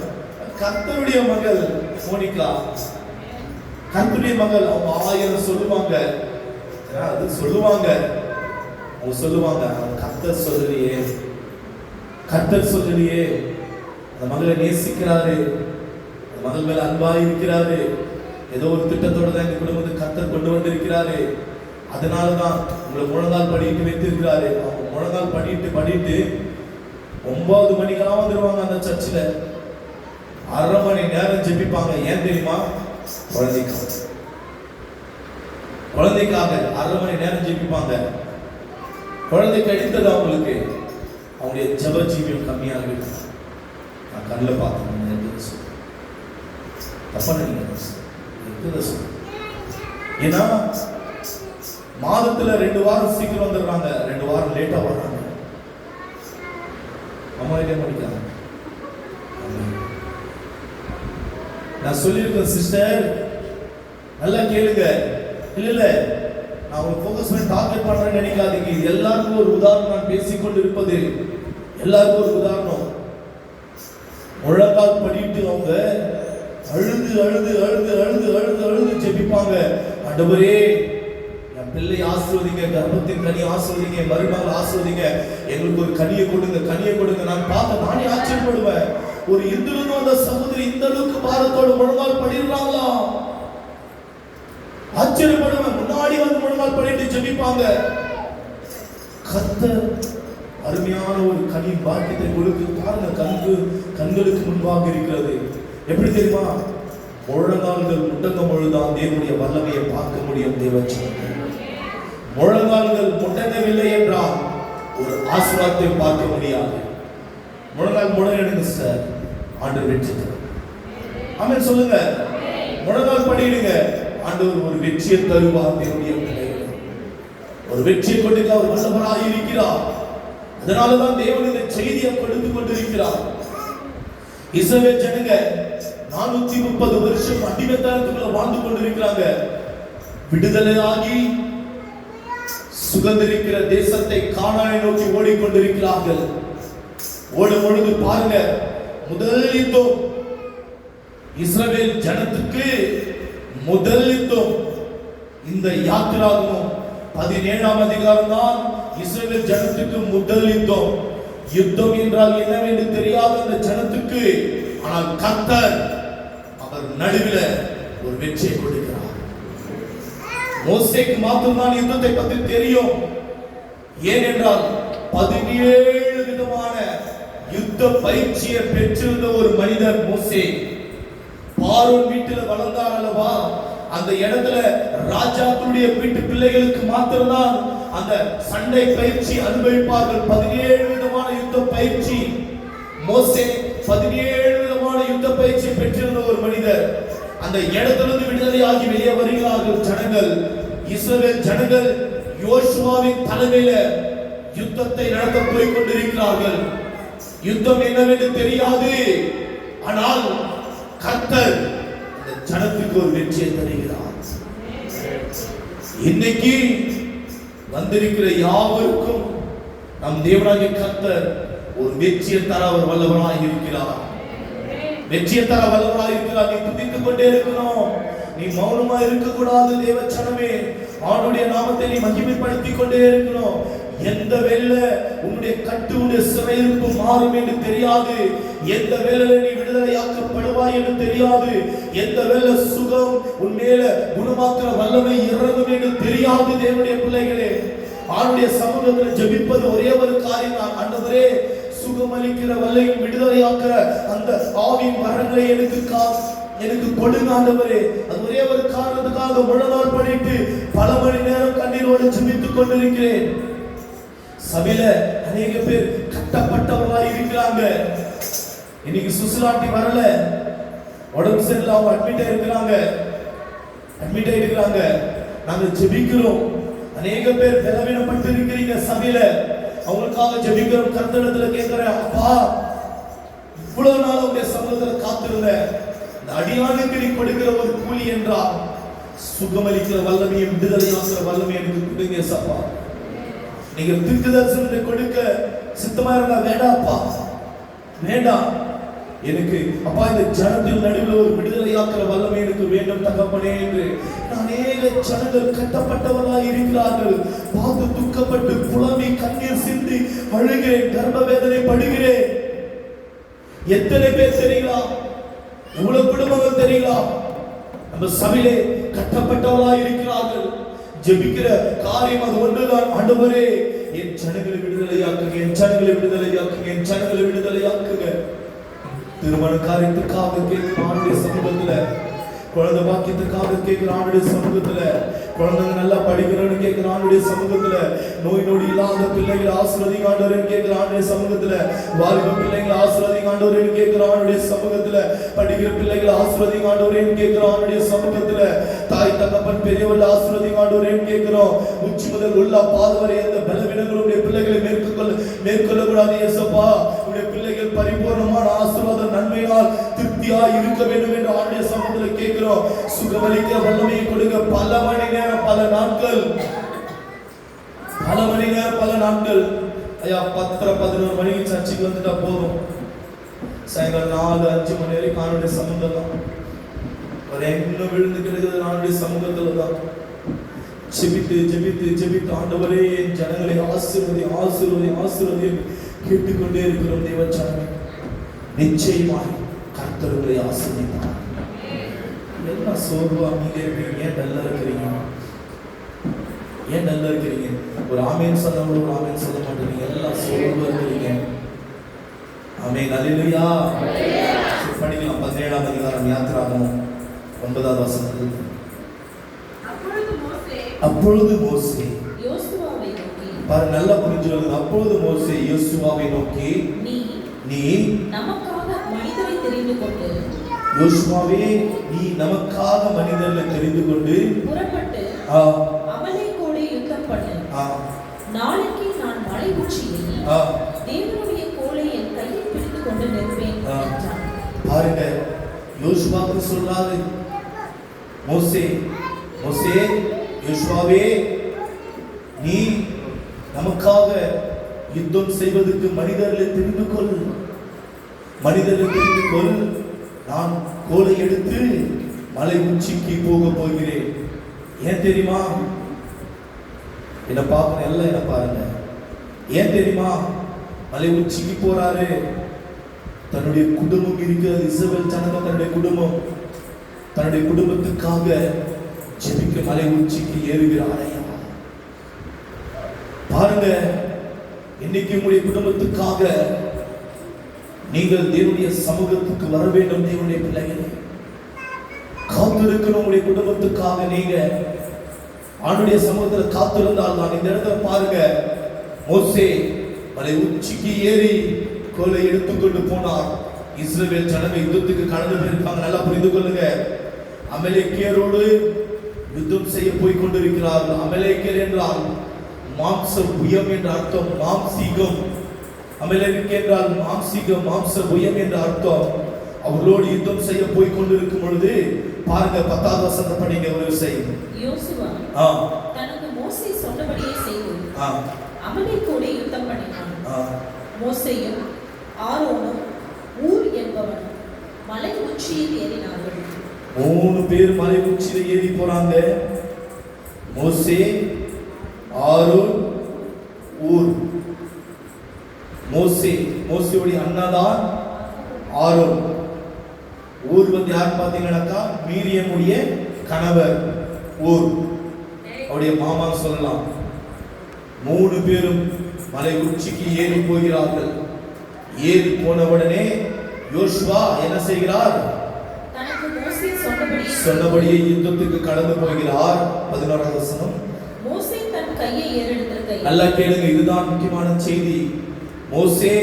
கர்த்தருடைய மகள் மோனிகா, கர்த்தருடைய மகள். அவங்க 1000 சொல்லுவாங்க, அது சொல்லுவாங்க. அவங்க சொல்லுவாங்க, கர்த்தர் சொல்லலையே, அந்த மகளை நேசிக்கிறாரு, அந்த மகள் மேல அன்பாய் இருக்கிறாரு, ஏதோ ஒரு திட்டத்தோட தான் இந்த குடும்பத்தை கர்த்தர் கொண்டு வந்திருக்கிறாரு, அதனாலதான் உங்களை முழங்கால் படிட்டு வைத்திருக்கிறாரு. அவங்க முழங்கால் படிட்டு 9 மணிக்கெல்லாம் வந்துருவாங்க அந்த சர்ச்சில். 1/2 மணி நேரம் ஜெபிப்பாங்க. ஏன் தெரியுமா? குழந்தைக்காக 1/2 மணி நேரம் ஜெபிப்பாங்க. குழந்தை கிடைத்தது அவங்களுக்கு, அவங்களுடைய ஜெப ஜீவியம் கம்மியாக இருக்கு. நான் கண்ணில் பார்த்தேன். தப்பா நினைக்கிறேன். ஏன்னா மாதத்துல 2 வாரம் சீக்கிரம் வந்துடுறாங்க, 2 வாரம் லேட்டா வர்றாங்க. அம்மா இதே படிக்கிறாங்க. நான் சொல்லியிருக்கேன் சிஸ்டர், நல்லா கேளுங்க. இல்ல நான் உங்களுக்கு ஃபோக்கஸ் பண்ணி டார்கெட் பண்றேன்னு நினைக்காதீங்க. எல்லாருக்கும் ஒரு உதாரணம் நான் பேசிக்கொண்டு இருப்பது, எல்லாருக்கும் ஒரு உதாரணம். முழங்கால் படிட்டு அவங்க அழுது ஜெபிப்பாங்க. ஆண்டவரே, என் பிள்ளை ஆசீர்வதிங்க, கர்ப்பத்தின் கனி ஆசீர்வதிங்க, மருமகள் ஆசீர்வதிங்க, எங்களுக்கு ஒரு கனியை கொடுங்க. நான் பார்த்து நானே ஆச்சரியப்படுவேன். ஒரு இந்திருந்து வந்த சகோதரி இந்த அளவுக்கு பாரத்தோடு முழங்கால் படிடுறாங்களா? ஆச்சரியப்படுவேன். முன்னாடி வந்து முழங்கால் படிட்டு ஜெபிப்பாங்க. கர்த்தர் அருமையான ஒரு கனி பாக்கியத்தை கொடுத்து பாருங்க. கண்களுக்கு முன்பாக இருக்கிறது. எப்படி தெரியுமா? முழங்கால்கள் முடங்கும் பொழுதுதான் தேவனுடைய வல்லமையை பார்க்க முடியும். தேவச்சனங்கள் முழங்கால்கள் முடங்கவில்லை என்றால் ஒரு ஆசீர்வாதத்தை பார்க்க முடியாது. முழங்கால் முடங்கிடுங்க சார், ஆண்டவர் வெற்றி தரும். ஆமென் சொல்லுங்க. முழங்கால் படிடுங்க, ஆண்டவர் ஒரு வெற்றியை தருவார். தேவனுடைய பிள்ளைகளே, ஒரு வெற்றியை கொடுக்க அவர் வல்லவராக இருக்கிறார். அதனாலதான் தேவன் இந்த செய்தியை கொடுத்து கொண்டிருக்கிறார். இஸ்ரவேல் ஜனங்க 430 வருஷம் அடிமைத்தனத்துக்குள்ள வாழ்ந்து கொண்டிருக்கிறாங்க. விடுதலையாகி சுதந்திரிக்கிற தேசத்தை கானானை நோக்கி ஓடிக்கொண்டிருக்கிறார்கள். ஓடும் பொழுது பாருங்க, முதல் யுத்தம் இஸ்ரவேல் ஜனத்துக்கு முதல் யுத்தம் இந்த யாத்திராகமம் 17ஆம் அதிகாரம் தான் இஸ்ரவேல் ஜனத்துக்கு முதல் யுத்தம். யுத்தம் என்றால் என்னவென்று தெரியாத அந்த ஜனத்துக்கு, ஆனால் கர்த்தர் அவர் நடுவில் ஒரு வெற்றியை கொடுக்கிறார். மோசேக்கு மாத்திரம்தான் யுத்தத்தை பற்றி தெரியும். ஏனென்றால் 17 விதமான யுத்த பயிற்சியை பெற்றிருந்த ஒரு மனிதர் மோசே. பார்வோன் வீட்டில் வளர்ந்தார் அல்லவா? அந்த இடத்துல ராஜாக்களுடைய வீட்டு பிள்ளைகளுக்கு மாத்திரம்தான் அந்த சண்டை பயிற்சி அனுபவிப்பார்கள். 17 விதமான யுத்த பயிற்சி. மோசே 17 விதமான யுத்த பயிற்சி பெற்றிருந்த ஒரு மனிதர். அந்த இடத்திலிருந்து விடுதலையாகி வெளியே வருகிறார்கள் ஜனங்கள். இஸ்ரவேல் ஜனங்கள் யோசுவாவின் தலைமையில யுத்தத்தை நடத்த போய் கொண்டிருக்கிறார்கள். யுத்தம் என்னவென்று தெரியாது. ஆனால் கர்த்தர் அந்த ஜனத்துக்கு ஒரு வெற்றியை தருகிறார். இன்னைக்கு வந்திருக்கிற யாவருக்கும் நம் தேவனாகிய கர்த்தர் ஒரு வெற்றியை தர அவர் வல்லவராய் இருக்கிறார். வெற்றியை தர வல்லவராய் இருக்கிறார். நீ துதித்துக் கொண்டே இருக்கணும், நீ மௌனமா இருக்க கூடாது. தேவச்சனமே, அவனுடைய நாமத்தை நீ மகிமைப்படுத்திக் கொண்டே இருக்கணும். எந்த வேளை உன்னுடைய கட்டு உன்னுடைய சிறையிருப்பு மாறும் என்று தெரியாது. எந்த வேளையில நீ விடுதலையாக்கப்படுவாய் என்று தெரியாது. எந்த வேளை சுகம் உன் மேல குணமாக்குற வல்லமை இறங்கும் என்று தெரியாது. தேவனுடைய பிள்ளைகளே, ஆண்டுடைய சமூகத்தில் ஜெபிப்பது ஒரே ஒரு காரியம் தான். ஆண்டவரே, சுகமளிக்கிற வல்லையும் விடுதலையாக்குற அந்த ஆவியின் வரங்களை எனக்கு கொடுங்க ஆண்டவரே. அது ஒரே ஒரு காரணத்துக்காக முழநாள் பண்ணிட்டு பல மணி நேரம் கண்ணீரோடு ஜெபித்துக் கொண்டிருக்கிறேன். சபையில அநேக பேர் கட்டப்பட்டவர்களாய் இருக்கிறாங்க. இன்னைக்கு சுசிலாட்டி வரல, உடம்பு சரியில்லை, அவங்க அட்மிட் ஆயிருக்கிறாங்க. நாங்க ஜெபிக்கிறோம். அநேக பேர் பலவீனப்பட்டு இருக்கிறீங்க சபையில, அவங்களுக்காக ஜெபிக்கிறோம். கர்த்தரிடத்துல கேட்கிறேன், அப்பா இவ்வளவு நாள் உடைய சமூகத்துல காத்திருந்தேன், இந்த அடியானுக்கு நீ கொடுக்கிற ஒரு கூலி என்றால் சுகமளிக்கிற வல்லமையும் விடுதலையாக்குற வல்லமையை எனக்கு கொடுங்க சப்பா. நீங்க தீர்க்க தரிசனத்தை கொடுக்க சித்தமா இருந்தா வேண்டாப்பா, வேண்டாம். எனக்கு அப்பா இந்த ஜனத்தின் நடுவில் ஒரு விடுதலையாக்குற வல்லமை எனக்கு வேண்டும் தகப்பனே என்று. அநேக ஜனங்கள் கட்டப்பட்டவர்களாய் இருக்கிறார்கள். பார்த்து துக்கப்பட்டு புலம்பி கண்ணீர் சிந்தி அழுகிறேன், கர்ப்ப வேதனை படுகிறேன். எத்தனை பேர் தெரியுங்களா? எவ்வளவு குடும்பங்கள் தெரியுங்களா? நம்ம சபையிலே கட்டப்பட்டவர்களாய் இருக்கிறார்கள். ஜெபிக்கிற காரியம் அது ஒன்றுதான். ஆண்டவரே, என் ஜனங்களை விடுதலையாக்குங்க, என் ஜனங்களை விடுதலையாக்குங்க, என் ஜனங்களை விடுதலையாக்குங்க. திருமண காரியத்துக்காக கேட்கிற ஆண்டுடைய சமூகத்துல, குழந்தை பாக்கியத்துக்காக கேட்கிற ஆண்டுடைய சமூகத்துல, குழந்தைங்க நல்லா படிக்கிறோன்னு கேட்கிற ஆண்டுடைய சமூகத்துல, நோய் நொடி இல்லாத பிள்ளைகளை ஆசீர்வதிங்க ஆண்டவரேன்னு கேட்கிற ஆண்டுடைய சமூகத்துல, வாலிப பிள்ளைகளை ஆசீர்வதிங்க ஆண்டவரேன்னு கேட்கிற ஆண்டுடைய சமூகத்துல, படிக்கிற பிள்ளைகளை ஆசீர்வதிங்க ஆண்டவரேன்னு கேட்கிற ஆண்டுடைய சமூகத்துல, தாய் தகப்பன் பெரியவர்கள் ஆசீர்வதிங்க ஆண்டவரேன்னு கேட்கிறோம். உச்சி முதல் உள்ள பாதவரை எந்த பலவீனங்களுடைய பிள்ளைகளை மேற்கொள்ளக்கூடாது இயேசுப்பா. உடைய பிள்ளைகள் பரிபூர்ணமான ஆசீர்வாத நன்மையால் திருப்தியா இருக்க வேண்டும் என்று ஆண்டுடைய சமூகத்தில் கேட்கிறோம். சுகமளிக்கிற வல்லமையை கொடுங்க. பல மணி நேரம் பல நாட்கள் ஐயா 10-11 மணிக்கு சர்ச்சுக்கு வந்துட்டா போதும். சாயங்காலம் 4-5 மணி வரைக்கும் ஆண்டுடைய சமூகம் தான். ஒரு எண்ணம் விழுந்து கிடக்குது ஆண்டுடைய சமூகத்துல தான். ஜெபித்து ஆண்டவரே, என் ஜனங்களை ஆசீர்வதி கேட்டுக்கொண்டே இருக்கிறோம். தேவ ஜனமே, நிச்சயமாய் கர்த்தர்களை ஆசீர்வதிப்பார். என்ன சோர்வா நீங்க இருக்கீங்க? ஏன் டல்லா இருக்கிறீங்க? ஒரு ஆமேன் சொல்ல ஒரு ஆமேன் சொல்ல மாட்டீங்க. எல்லாம் சோர்வா இருக்கிறீங்க. ஆமென், அல்லேலூயா. படிக்கலாம் 17ஆம் அதிகாரம் யாத்திராகமம் 9வது வசனத்தில். அப்பொழுது மோசே யோசுவாவை நோக்கி, பாரு நல்லா புரிஞ்சுக்கணும். அப்பொழுது மோசே யோசுவாவை நோக்கி, நீ நமக்காக மனிதரை தெரிந்து கொண்டு, யோசுவாவே நீ நமக்காக மனிதர்களை தெரிந்து கொண்டு புறப்பட்டு அமலேக்கோடே யுத்தம் பண்ணு. நாளைக்கு நான் மலை உச்சியில் தேவனுடைய கோலை என் கையில் பிடித்துக் கொண்டு நிற்பேன் என்றான். பாருங்க, யோசுவாவுக்கு சொல்றாரு, மோசே யோசுவாவே நீ நமக்காக யுத்தம் செய்வதற்கு மனிதர்களை தெரிந்து கொள். நான் கோலை எடுத்து மலை உச்சிக்கு போக போகிறேன். ஏன் தெரியுமா? என்ன பார்க்கணும், எல்லாம் என்ன பாருங்க. ஏன் தெரியுமா மலை உச்சிக்கு போறாரு? தன்னுடைய குடும்பம் இருக்கிறது. இஸ்ரவேல் ஜனங்கள் தன்னுடைய குடும்பத்துக்காக ஜெபிக்க மலை உச்சிக்கு ஏறுகிறார். பாருங்க, இன்னைக்கு உங்களுடைய குடும்பத்துக்காக நீங்கள் தேவனுடைய சமூகத்துக்கு வர வேண்டும். தேவனுடைய பிள்ளைகளே, காத்திருக்கணும். உங்களுடைய குடும்பத்துக்காக நீங்க ஆண்டுடைய சமூகத்தில் காத்திருந்தால் தான். இந்த இடத்துல பாருங்க, மோசே மலை உச்சிக்கு ஏறி கோலை எடுத்துக்கொண்டு போனார். இஸ்ரவேல் ஜனங்கள் யுத்தத்துக்கு கடந்து போயிருக்காங்க. நல்லா புரிந்து கொள்ளுங்க. அமலேக்கியரோடு யுத்தம் செய்ய போய் கொண்டிருக்கிறார்கள். அமலேக்கியர் என்றால் மாம்ச புயம் என்ற அர்த்தம், மாம்சீகம். அமலேக் என்றால் மாம்சீகம், மாம்ச புயம் என்ற அர்த்தம். அவர்களோடு யுத்தம் செய்ய போய் கொண்டிருக்கும் பொழுது பாருங்க, 10வது வசனம் படிங்க ஒரு விஷயம். யோசுவா தனக்கு மோசே சொன்னபடியே செய்து அமலேக்கோடே யுத்தம் பண்ணினான். மோசேயும் ஆரோனும் ஊர் என்பவனும் மலை உச்சியில் ஏறினார்கள். 3 பேர் மலை உச்சியில் ஏறி போறாங்க. மோசே, ஆரோன், மோசேயுடைய அண்ணாதான் ஆரோன். ஊர் வந்து யார் பார்த்தீங்கன்னாக்கா மீரியமுடைய கணவர் ஊர், அவருடைய மாமா சொல்லலாம். 3 பேரும் மலை உச்சிக்கு ஏறி போகிறார்கள். ஏறி போனவுடனே யோசுவா என்ன செய்கிறார்? தனக்கு மோசே சொன்னபடியே யுத்தத்துக்கு கடந்து போகிறார். 11வது வசனம். மோசே தன் கையை ஏறெடுத்த நல்லா கேளுங்க, இதுதான் முக்கியமான செய்தி. மோசே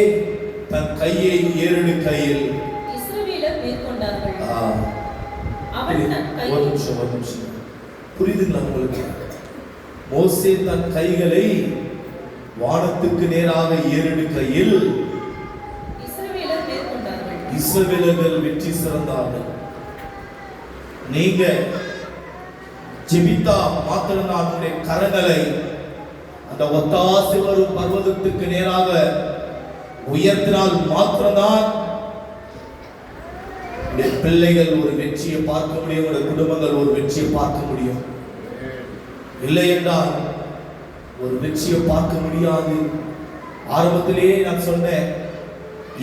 தன் கையை ஏறெடுக்கையில் இஸ்ரவேலர் மேற்கொண்டார்கள். அவன் தன் கையை ஒரு நிமிஷம் புரியுதுங்களா உங்களுக்கு? மோசே தன் கைகளை வானத்துக்கு நேராக ஏறெடுக்கையில் இஸ்ரவேலர் மேற்கொண்டார்கள். இஸ்ரவேலர்கள் வெற்றி சிறந்தார்கள். நீங்க ஜெபித்தா மாத்திரம்தான் உங்களுடைய கரங்களை அந்த ஒத்தாசை வரும் பர்வதத்துக்கு நேராக உயர்த்தினால் மாத்திரம்தான் பிள்ளைகள் ஒரு வெற்றியை பார்க்க முடியும், உங்களுடைய குடும்பங்கள் ஒரு வெற்றியை பார்க்க முடியும். இல்லை என்றால் ஒரு வெற்றியை பார்க்க முடியாது. ஆரம்பத்திலேயே நான் சொன்னேன்,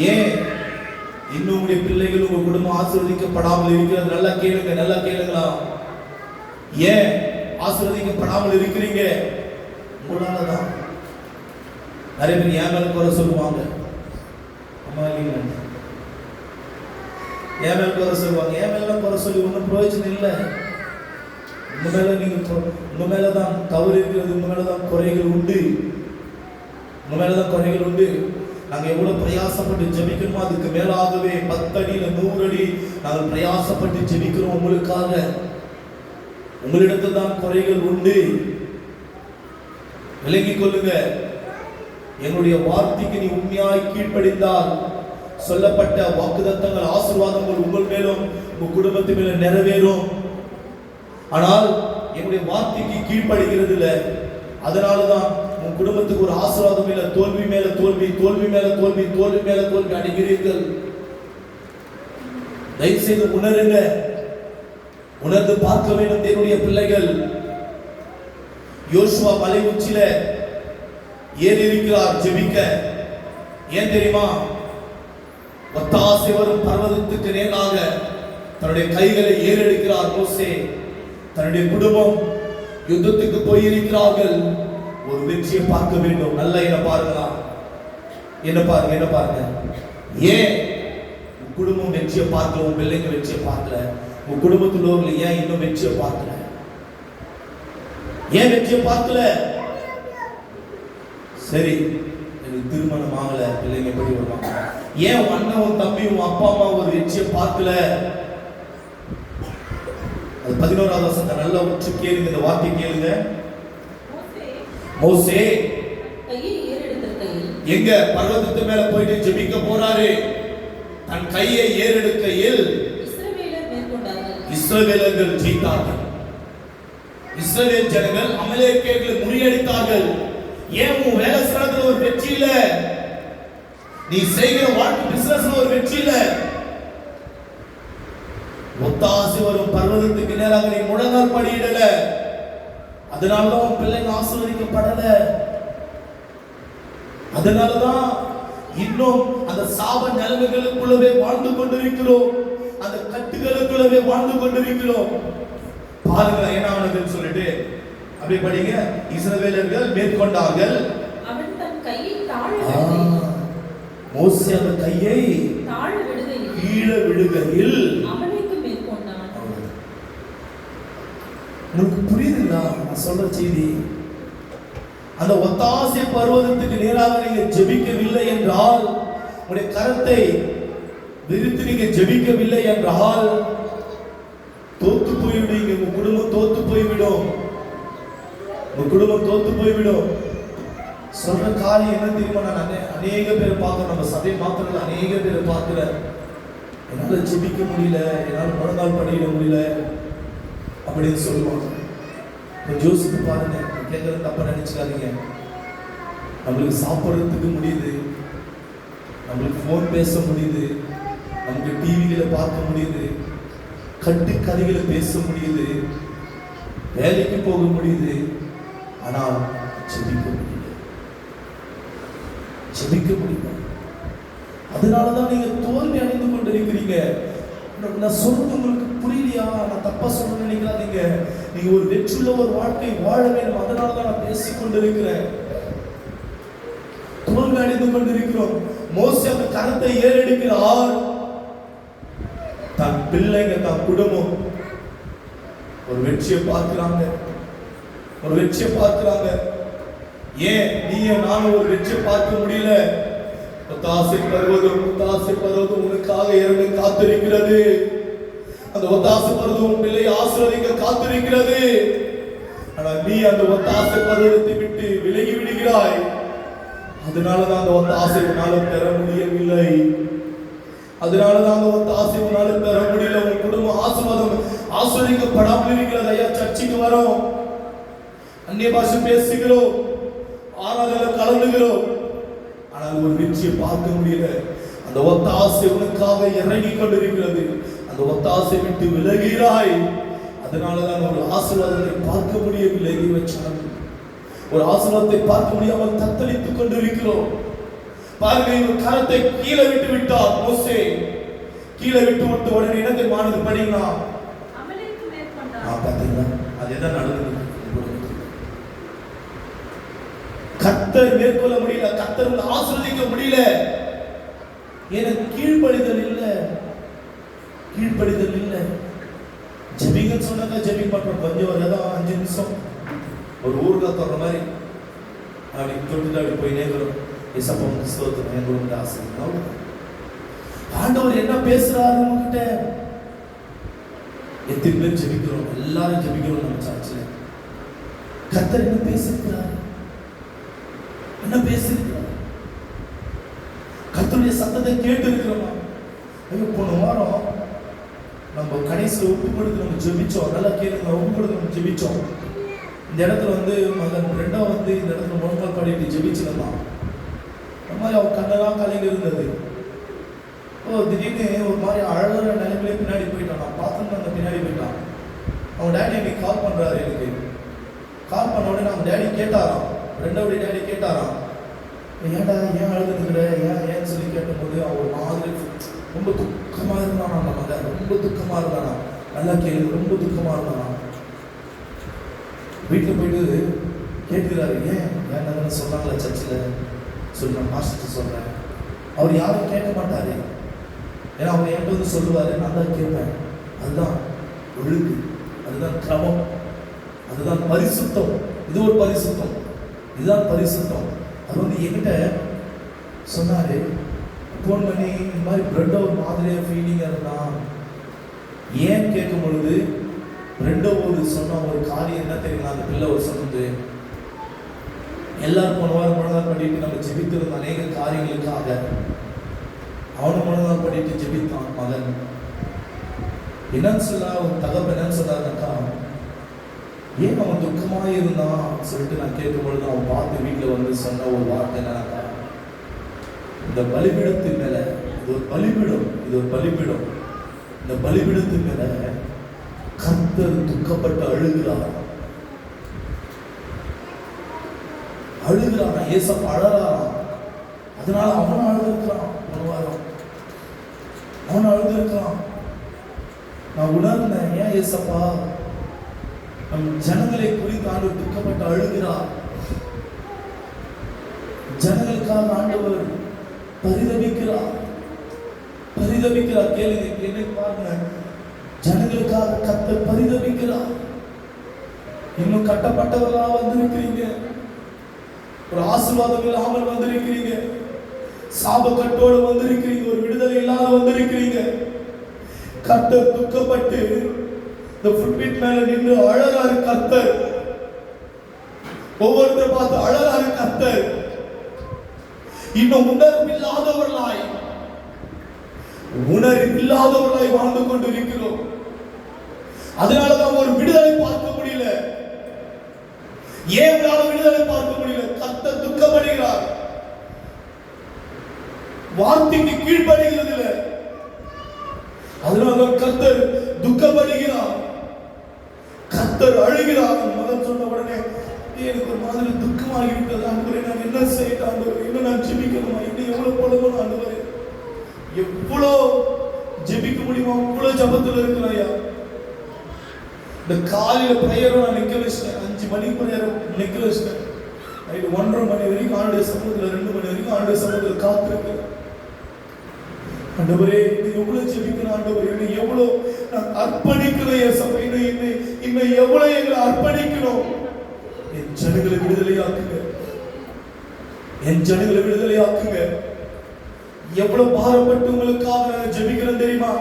ஏன் இன்னும் உங்களுடைய பிள்ளைகள் உங்க குடும்பம் ஆசீர்வதிக்கப்படாமல் இருக்கிறது? நல்லா கேளுங்க, நல்லா கேளுங்களா? ஏன் ஆசீர்வதிக்கப்படாமல் இருக்கிறீங்க? உங்களாலதான். நிறைய பேர் என் மேல குறை சொல்லுவாங்க. அம்மா இல்லைங்க, என் மேல குறை சொல்லுவாங்க. என் மேல குறை சொல்லி ஒன்றும் பிரயோஜனம் இல்லை. உங்க மேல உங்க மேலதான் தவறு இருக்கிறது, உங்க மேலதான் குறைகள் உண்டு, உங்க மேலதான் குறைகள் உண்டு. நாங்க எவ்வளவு பிரயாசப்பட்டு ஜெபிக்கணுமோ அதுக்கு மேலாகவே 10 அடியில 100 அடி நாங்கள் பிரயாசப்பட்டு ஜெபிக்கிறோம் உங்களுக்காக. உங்களிடத்தில் தான் குறைகள் உண்டு. விலகிக் கொள்ளுங்க. என்னுடைய வார்த்தைக்கு நீ உண்மையாய் கீழ்ப்படிந்தால் சொல்லப்பட்ட வாக்குத்தத்தங்கள் ஆசீர்வாதங்கள் உங்கள் மேலும் உங்கள் குடும்பத்து மேல நிறைவேறும். ஆனால் என்னுடைய வார்த்தைக்கு கீழ்ப்படுகிறது இல்லை, அதனாலதான் உன் குடும்பத்துக்கு ஒரு ஆசீர்வாதம் இல்லை. தோல்வி மேல தோல்வி, தோல்வி மேல தோல்வி, தோல்வி மேல தோல்வி அடைகிறீர்கள். தயவு செய்து உணருங்க, உணர்ந்து பார்க்க வேண்டும் தேவனுடைய பிள்ளைகள். யோசுவா மலை உச்சில ஏறி இருக்கிறார் ஜெபிக்க. ஏன் தெரியுமா? ஒத்தாசை வரும் பர்வதத்துக்கு நேராக தன்னுடைய கைகளை ஏறெடுக்கிறார் மோசே. தன்னுடைய குடும்பம் யுத்தத்துக்கு போயிருக்கிறார்கள். ஒரு வெற்றியை பார்க்க வேண்டும். நல்ல என்ன பாருங்களா, என்ன பாருங்க, என்ன பாருங்க. ஏன் குடும்பம் வெற்றியை பார்க்கல? உன் பிள்ளைங்க வெற்றியை பார்க்கல? உன் குடும்பத்தில் ஏன் இன்னும் வெற்றியை பார்க்கல? ஏன் வெற்றியை பார்க்கல? சரி, எனக்கு திருமணம் ஆகல, பிள்ளைங்க எப்படி வருவாங்க? ஏன் உன் அண்ணன், உன் தம்பி, உன் அப்பா அம்மா ஒரு வெற்றியை பார்க்கல? அது 11வது வசனத்தை நல்லா உற்று கேளுங்க, இந்த வார்த்தை கேளுங்க. மோசே கையை ஏறெடுக்கையில் எங்க பர்வதத்து மேல போயிட்டு ஜெபிக்க போறாரு. தன் கையை ஏறெடுக்கையில் இஸ்ரவேலர் மேற்கொண்டார்கள். இஸ்ரவேலர்கள் ஜெயித்தார்கள். இஸ்ரவேல் ஜனங்கள் அமலேக்கியர்களை முறியடித்தார்கள். ஏன் உன் வேலை ஸ்தலத்துல ஒரு வெற்றி இல்ல? நீ செய்கிற வாழ்க்கை பிசினஸ்ல ஒரு வெற்றி இல்ல? ஒத்தாசை வரும் பர்வதத்துக்கு நேராக நீ முழங்கால் படியிடல. அதனாலதான் உன் பிள்ளைங்க ஆசீர்வதிக்கப்படல. அதனாலதான் இன்னும் அந்த சாப நிலைமைகளுக்குள்ளவே வாழ்ந்து கொண்டிருக்கிறோம், அந்த கட்டுகளுக்குள்ளவே வாழ்ந்து கொண்டிருக்கிறோம். பாருங்க என்ன ஆனதுன்னு சொல்லிட்டு அப்படி படிங்க. இஸ்ரவேலர்கள் மேற்கொண்டார்கள். அவன் தன் கையை தாழ விடுகையில், மோசே அந்த கையை தாழ விடுகையில் கீழே விடுகையில் அமலேக்கு மேற்கொண்டான். உங்களுக்கு புரியுதுங்களா நான் சொல்ற செய்தி? அந்த ஒத்தாசை பர்வதத்துக்கு நேராக நீங்க ஜெபிக்கவில்லை என்றால், உங்களுடைய கரத்தை விரித்து நீங்க ஜெபிக்கவில்லை என்றால் தோத்து போய்விடுவீங்க. உங்க குடும்பம் தோத்து போய்விடும். உங்க குடும்பம் தோத்து போய்விடும். சொல்ற காரியம் என்ன தெரியுமா? நான் அநேக பேர் பார்க்கிறேன், நம்ம சபை மாத்திரம் அநேக பேர் பார்க்கிறேன். என்னால ஜெபிக்க முடியல, என்னால முழங்கால் படியிட முடியல அப்படின்னு சொல்லுவாங்க. கொஞ்சம் யோசித்து பாருங்க. கேட்கறது தப்பா நினைச்சுக்காதீங்க. நம்மளுக்கு சாப்பிட்றதுக்கு முடியுது, நம்மளுக்கு போன் பேச முடியுது, நமக்கு டிவிகளை பார்க்க முடியுது, கட்டு கதைகளை பேச முடியுது, வேலைக்கு போக முடியுது. ஆனால் ஜெபிக்க முடியல. ஜெபிக்க முடியல. அதனாலதான் நீங்க தோல்வி அடைந்து கொண்டிருக்கிறீங்க. நான் சொல்றது உங்களுக்கு புரியலையா? நான் தப்பா சொல்ல நினைக்கிறாதீங்க. நீங்க ஒரு வெற்றியுள்ள ஒரு வாழ்க்கை வாழ வேண்டும். அதனாலதான் நான் பேசிக் கொண்டிருக்கிறேன். தோல்வி அடைந்து கொண்டிருக்கிறோம். மோசே அந்த கரத்தை ஏறெடுக்கிறார். தன் பிள்ளைங்க, தன் குடும்பம் ஒரு வெற்றியை பார்க்கிறாங்க, ஒரு வெற்றியை பார்க்கிறாங்க. ஏன் நீங்க நானும் ஒரு வெற்றியை பார்க்க முடியல? ஒத்தாசை பர்வதம் உனக்காக இறங்க காத்திருக்கிறது. அந்த ஒத்தாசை பர்வதம் பிள்ளை ஆசீர்வதிக்க காத்திருக்கிறது. ஆனா நீ அந்த ஒத்தாசை பர்வதத்தை விட்டு விலகி விடுகிறாய். அதனாலதான் அந்த ஒத்தாசை உன்னால பெற முடியவில்லை. அதனாலதான் அந்த ஒத்தாசை உன்னால பெற முடியல. உன் குடும்பம் ஆசீர்வதிக்கப்படாமல் இருக்கிறது. ஐயா, சர்ச்சைக்கு வரோம், அந்நிய பாஷை பேசுகிறோம், ஆராதனை கலந்துகிறோம், ஆனால் ஒரு வெற்றியை பார்க்க முடியல. அந்த ஒத்தாசை உனக்காக இறங்கி கொண்டிருக்கிறது. அந்த ஒத்தாசை விட்டு விலகிறாய். அதனாலதான் ஒரு ஆசீர்வாதத்தை பார்க்க முடியவில்லை. ஒரு ஆசீர்வாதத்தை பார்க்க முடியாமல் தத்தளித்துக் கொண்டிருக்கிறோம். பாருங்க, இவர் கரத்தை கீழே விட்டு விட்டார். மோசே கீழே விட்டு விட்டு உடனே என்னத்தை மானது படிங்களா? பாத்தீங்களா? அதேதான் நடந்தது. கர்த்தர் மேற்கொள்ள முடியல, கர்த்தர் ஆசீர்வதிக்க முடியல. எனக்கு கீழ்ப்படிதல் இல்லை. ஜெபிங்கன்னு சொன்னாங்க, ஜெபிங் பண்றோம். கொஞ்சம் ஒரு 5 நிமிஷம் ஒரு ஊருக்கு தொடர மாதிரி அப்படி தொட்டுட்டு அப்படி போயினே வரும். இசப்பா ஸ்தோத்திரம், எங்களோட ஆசீர்வாதம். ஆண்டவர் என்ன பேசுறாரு உங்ககிட்ட? எத்தனை பேர் ஜெபிக்கிறோம்? எல்லாரும் ஜெபிக்கிறோம். நம்ம சர்ச்சில் கர்த்தர் என்ன பேசிருக்கிறார்? என்ன பேசிருக்கிறார்? கர்த்தருடைய சத்தத்தை கேட்டு இருக்கிறோமா? ஐயோ, போன வாரம் நம்ம கடைசியில் ஒப்பு கொடுத்து நம்ம ஜெபிச்சோம். நல்லா கேளுங்க, ஒப்பு கொடுத்து நம்ம ஜெபிச்சோம். இந்த இடத்துல மகன் ரெண்டா இந்த இடத்துல முழங்கால் பாடிட்டு ஜெபிச்சிருந்தான். அந்த மாதிரி அவன் கண்ணெல்லாம் கலைங்க இருந்தது. திடீர்னு ஒரு மாதிரி அழகான நிலைமையிலே பின்னாடி போயிட்டான். நான் பார்த்துட்டு அந்த பின்னாடி போயிட்டான். அவன் டேடி எனக்கு கால் பண்றாரு. எனக்கு கால் பண்ண உடனே அவங்க டேடி கேட்டாராம், ரெண்டாவது டேடி கேட்டாராம், ஏன்டா ஏன் அழுதுங்கிற, ஏன்னு சொல்லி கேட்டபோது அவன் ஒரு மாதிரி ரொம்ப துக்கமா இருந்தானா. அந்த மகன் ரொம்ப துக்கமா இருந்தானா. நல்லா கேள்வி, ரொம்ப துக்கமா இருந்தானா. வீட்டில் போயிட்டு கேட்கிறாரு, ஏன் சொன்னாங்களே சர்ச்சில் சொல்லி நான் மாஸ்டர் சொல்றேன். அவர் யாரும் கேட்க மாட்டாரு. ஏன்னா அவர் என்கிட்ட சொல்லுவாரு, நான் தான் கேட்பேன். அதுதான் ஒழுங்கு, அதுதான் கிரமம், அதுதான் பரிசுத்தம். இது ஒரு பரிசுத்தம், இதுதான் பரிசுத்தம். அது என்கிட்ட சொன்னாரு, போன் பண்ணி இந்த மாதிரி பிரெட் ஒரு மாதிரியாக ஃபீலிங்காக இருந்தான். ஏன் கேட்கும் பொழுது ரெண்டாவது சொன்ன ஒரு காரியம் என்ன தெரியுங்களா? அந்த பிள்ளை ஒரு சொன்னது, எல்லாரும் போன வாரம் முழங்கால் பண்ணிட்டு நம்ம ஜெபித்திருந்த அநேக காரியங்களுக்காக அவனும் முழங்கால் பண்ணிட்டு ஜெபித்தான் மகன். என்னன்னு சொல்ல ஒரு தகவல் என்னன்னு சொன்னாருனாக்கா, ஏன் அவன் துக்கமாக இருந்தான் சொல்லிட்டு நான் கேட்கும் பொழுது அவன் பார்த்து வீட்டில் சொன்ன ஒரு வார்த்தை என்னன்னாக்கா, இந்த பலிபீடத்தின் மேல, இது ஒரு பலிபீடம், இது ஒரு பலிபீடம், இந்த பலிபீடத்தின் மேல கர்த்தர் துக்கப்பட்டு அழுகிறார். ஏசப்பா அழறாராம். அதனால அவனும் அழுதுருக்கிறான். அவன் அழுதுருக்கிறான். நான் உணர்ந்தேன், ஏன் ஏசப்பா நம் ஜனங்களை குறித்து ஆண்டவர் துக்கப்பட்டு அழுகிறார். ஜனங்களுக்காக ஆண்டவர் பரிதபிக்கிறார். கேளுங்க, என்னை பாருங்க, ஜனங்களுக்காக கர்த்தர் பரிதபிக்கிறார். இன்னும் கட்டப்பட்டவர்களா வந்திருக்கிறீங்க, ஒரு ஆசீர்வாதம் இல்லாமல் வந்திருக்கிறீங்க, சாபக்கட்டோடு வந்திருக்கிறீங்க, ஒரு விடுதலை இல்லாத வந்திருக்கிறீங்க. கர்த்தர் துக்கப்பட்டு இந்த ஃபுட்பிட் மேல நின்று அழகாரு கர்த்தர். ஒவ்வொருத்தர் பார்த்து அழகாரு கர்த்தர். இன்னும் உணர்வில்லாதவர்களாய் வாழ்ந்து கொண்டிருக்கிறோம். அதனாலதான் ஒரு விடுதலை பார்க்க முடியல. ஏன் விடுதலை பார்க்க முடியல? கர்த்தர் துக்கப்படுகிறார். வார்த்தைக்கு கீழ்ப்படுகிறது இல்லை. அதனால கர்த்தர் துக்கப்படுகிறார். கர்த்தர் அழுகிறார். மகன் சொன்ன உடனே எனக்கு ஒரு மாதிரி துக்கமாக இருக்கிறது. ஆண்டவரே, நான் என்ன செய்யட்டும்? ஆண்டவரே, இன்னும் நான் ஜெபிக்கணுமா? இன்னும் எவ்வளவு போடணும்? ஆண்டவரே, எவ்வளோ ஜெபிக்க முடியுமோ அவ்வளோ ஜபத்துல இருக்கிறோம் ஐயா. இந்த காலையில பிரேயரும் நான் நிக்க வச்சிட்டேன். 5 மணிக்கு பிரேயரும் நிக்க வச்சிட்டேன். நைட்டு 1:30 மணி வரைக்கும் ஆண்டுடைய சமூகத்துல 2 மணி வரைக்கும் ஆண்டுடைய சமூகத்துல காத்திருக்கேன். ஆண்டவரே எவ்வளவு ஜெபிக்கணும் ஆண்டவரே, இன்னும் எவ்வளவு நான் அர்ப்பணிக்கிறேன் என் சபை, இன்னும் எவ்வளவு எங்களை அர்ப்பணிக்கணும். என் ஜனங்களை விடுதலையாக்குங்க, என் ஜனங்களை விடுதலையாக்குங்க. எவ்வளவு பாரப்பட்டு உங்களுக்காக நாங்க ஜெபிக்கிறோம் தெரியுமா?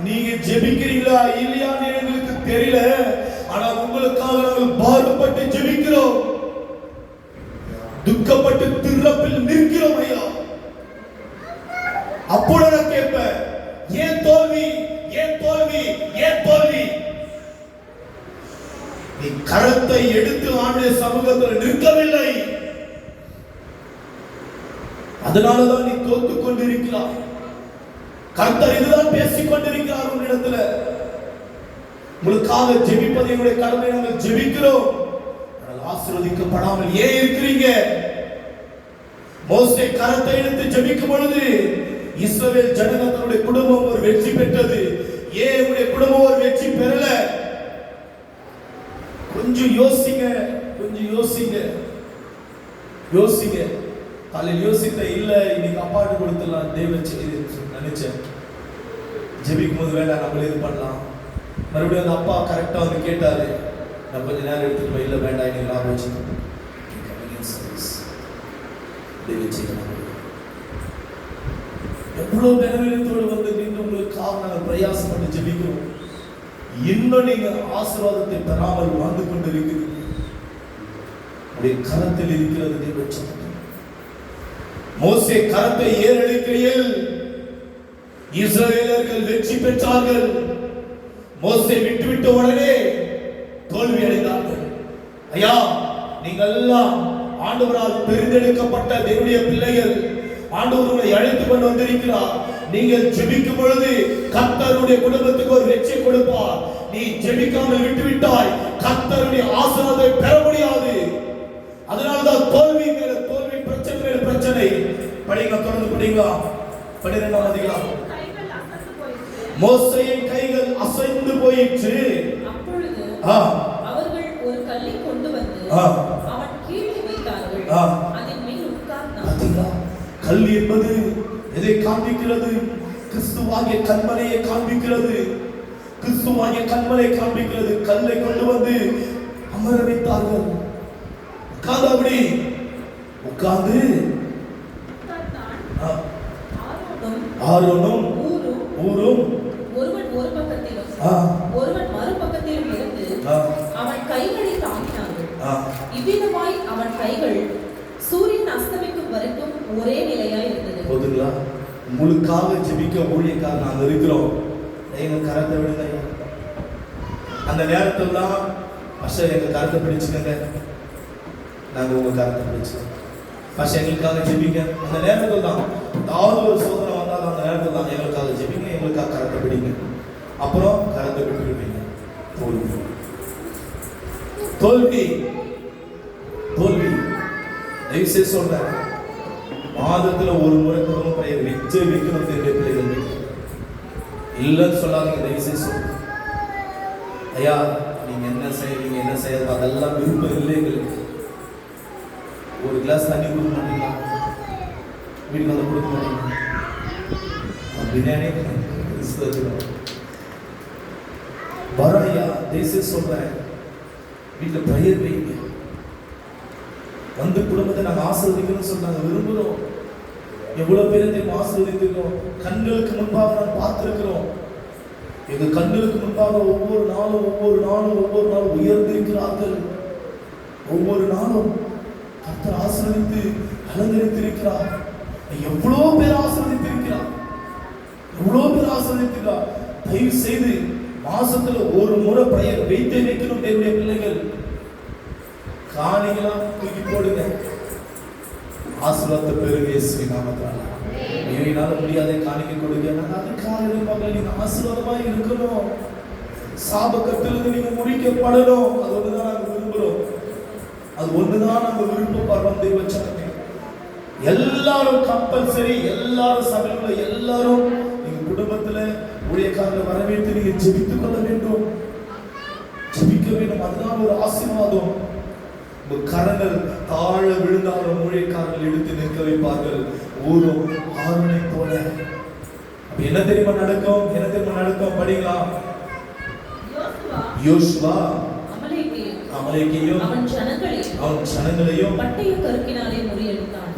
நீங்க ஜெபிக்கிறீங்களா இல்லையான்னு எங்களுக்கு தெரியல, ஆனா உங்களுக்காக நாங்கள் பாரப்பட்டு ஜெபிக்கிறோம், துக்கப்பட்டு திறப்பில் நிற்கிறோம் ஐயா. அப்போது நான் கேட்பேன், ஏன் தோல்வி, ஏன் தோல்வி, ஏன் தோல்வி? நீ கரத்தை எடுத்து ஆண்டுடைய சமூகத்தில் நிற்கவில்லை, அதனாலதான் நீ தோத்து கொண்டிருக்கிறாய். கர்த்தர் இதுதான் பேசிக் கொண்டிருக்கிறார் உன்னிடத்துல. உங்களுக்காக ஜெபிப்பது என்னுடைய கடமை, நாங்கள் ஜெபிக்கிறோம். ஆசீர்வதிக்கப்படாமல் ஏன் இருக்கிறீங்க? மோசே கரத்தை எடுத்து ஜெபிக்கும் பொழுது இஸ்ரவேல் ஜனங்கள் தன்னுடைய குடும்பம் ஒரு வெற்றி பெற்றது. ஏன் உங்களுடைய குடும்பம் ஒரு வெற்றி பெறல? கொஞ்சம் யோசிங்க, கொஞ்சம் யோசிங்க, யோசிங்க. காலையில் யோசித்த இல்ல இன்னைக்கு அப்பாட்டு கொடுத்துடலாம் தேவ செய்தி நினைச்சேன். ஜெபிக்கும் போது வேண்டாம் நம்மளே இது பண்ணலாம். மறுபடியும் அந்த அப்பா கரெக்டா வந்து கேட்டாரு, நான் கொஞ்ச நேரம் எடுத்துட்டு போய் இல்ல வேண்டாம் இன்னைக்கு லாபம் வச்சுக்கணும். எவ்வளவு பலவீனத்தோடு வந்து நின்று உங்களுக்காக நாங்கள் பிரயாசப்பட்டு ஜெபிக்கிறோம். இன்னும் நீங்க ஆசீர்வாதத்தை பெறாமல் வாழ்ந்து கொண்டிருக்கிறீங்க. உடைய கரத்தில் இருக்கிறது தேவ சத்தம். மோசே கரத்தை ஏறெடுக்கையில் இஸ்ரவேலர்கள் வெற்றி பெற்றார்கள். மோசே விட்டுவிட்ட உடனே தோல்வி அடைந்தார்கள். ஐயா, நீங்கள் எல்லாம் ஆண்டவரால் தெரிந்தெடுக்கப்பட்ட தேவனுடைய பிள்ளைகள். ஆண்டவர் உங்களை அழைத்து கொண்டு வந்திருக்கிறார். நீங்கள் ஜெபிக்கும் பொழுது கர்த்தருடைய குடும்பத்துக்கு ஒரு வெற்றி கொடுப்பார். நீ ஜெபிக்காமல் விட்டுவிட்டாய், கர்த்தருடைய ஆசீர்வாதத்தை பெற முடியாது. அதனால்தான் தோல்வி மேல தோல்வி, பிரச்சனை மேல பிரச்சனை. படிங்க, தொடர்ந்து படிங்க. 12ஆம் அதிகாரம். மோசேயின் கைகள் அசைந்து போயிற்று. அப்பொழுது அவர்கள் ஒரு கல்லை கொண்டு வந்து அவன் கீழே வைத்தார்கள். அதின் மேல் உட்கார்ந்தார். கல் என்பது எதை காண்பிக்கிறது? கிறிஸ்துவாகிய கன்மலையை காண்பிக்கிறது. கிறிஸ்துவாகிய கன்மலை காண்பிக்கிறது. கல்லை கொண்டு வந்து அமர வைத்தார்கள். உட்கார்ந்தபடி உட்கார்ந்து ஆரோனும் ஊரும் ஒருவன் ஒரு பக்கத்திலும் ஒருவன் மறுபக்கத்திலும் இருந்து அவன் கைகளை தாங்கினார்கள். இவ்விதமாய் அவன் கைகள் சூரியன் அஸ்தமிக்கும் வரைக்கும் ஒரே நிலையாய் இருந்தது. போதுங்களா? உங்களுக்காக ஜெபிக்க ஊழியக்காரர் நாங்கள் இருக்கிறோம். எங்க கரத்தை விடுங்க. அந்த நேரத்தில் தான் அஷர் எங்க கரத்தை பிடிச்சுக்கங்க, நாங்கள் உங்க கரத்தை பிடிச்சுக்கோங்க. ஃபர்ஸ்ட் எங்களுக்காக ஜெபிங்க. அந்த நேரத்தில் தான் ஏதாவது ஒரு சோதனை வந்தாலும் அந்த நேரத்தில் தான் எங்களுக்காக ஜெபிங்க, எங்களுக்காக கரத்தை பிடிங்க. அப்புறம் கரத்தை விட்டுருவீங்க. தோல்வி, தோல்வி, தோல்வி. தயவுசெய்து சொல்றேன், மாதத்துல ஒரு முறை குடும்ப பெயர் வச்சு வைக்கணும். தெரிஞ்ச பிள்ளைகள் இல்லைன்னு சொல்லாதீங்க. தயவுசெய்து சொல்றேன், ஐயா நீங்க என்ன செய்வீங்க என்ன செய்யாது அதெல்லாம் விருப்பம் இல்லை எங்களுக்கு. ஒரு கிளாஸ் தண்ணி கொடுக்க மாட்டீங்களா? வீட்டுக்கு வந்து கொடுக்க மாட்டீங்களா? பிரியாணி வர ஐயா, தயவுசெய்து சொல்றேன், வீட்டில் பிரேயர் வைங்க. வந்து குடும்பத்தை நாங்கள் ஆசீர்வதிக்கணும்னு சொன்னாங்க, விரும்புகிறோம். எவ்வளவு பேரை ஆசீர்வதிக்கிறோம். கண்களுக்கு முன்பாக நான் பார்த்திருக்கிறோம். எங்க கண்களுக்கு முன்பாக ஒவ்வொரு நாளும் உயர்ந்திருக்கிறார்கள். ஒவ்வொரு நாளும் கர்த்தர் ஆசீர்வதித்து அலங்கரித்திருக்கிறார். எவ்வளவு பேர் ஆசீர்வதித்திருக்கிறார், எவ்வளவு பேர் ஆசீர்வதித்திருக்கிறார். தயவு செய்து மாசத்துல ஒரு முறை பிரேயர் வைத்தே வைக்கணும். தேவனுடைய பிள்ளைகள் காணிகளா தூக்கி போடுங்க, ஆசீர்வாதத்தை பெறுங்க இயேசுவின் நாமத்தினால. என்னால முடியாத காணிக்கை கொடுங்க. அதுக்காக மகள் நீங்க ஆசீர்வாதமா இருக்கணும். சாபக்கத்திலிருந்து நீங்க முறிக்கப்படணும். அது ஒண்ணுதான் நாங்க விரும்புறோம். அது ஒண்ணுதான் நாங்க விருப்பப்படுறோம். தெய்வச்சனமே எல்லாரும் கம்பல்சரி, எல்லாரும் சபையில எல்லாரும் நீங்க குடும்பத்துல ஊழியக்காரர்களை வரவேற்று நீங்க ஜெபித்துக் கொள்ள வேண்டும், ஜெபிக்க வேண்டும். அதுதான் ஒரு ஆசீர்வாதம். கரங்கள் தாழ விழுந்தாலும் ஊழியக்காரர்கள் எடுத்து நிற்க வைப்பார்கள், ஊரும் ஆறுனை போல. என்ன தெரியுமா நடக்கும்? என்ன தெரியுமா நடக்கும்? படிக்கலாம். யோசுவா அமலேக்கையும் அவன் ஜனங்களையும் பட்டய கருக்கினாலே முறியடித்தான்.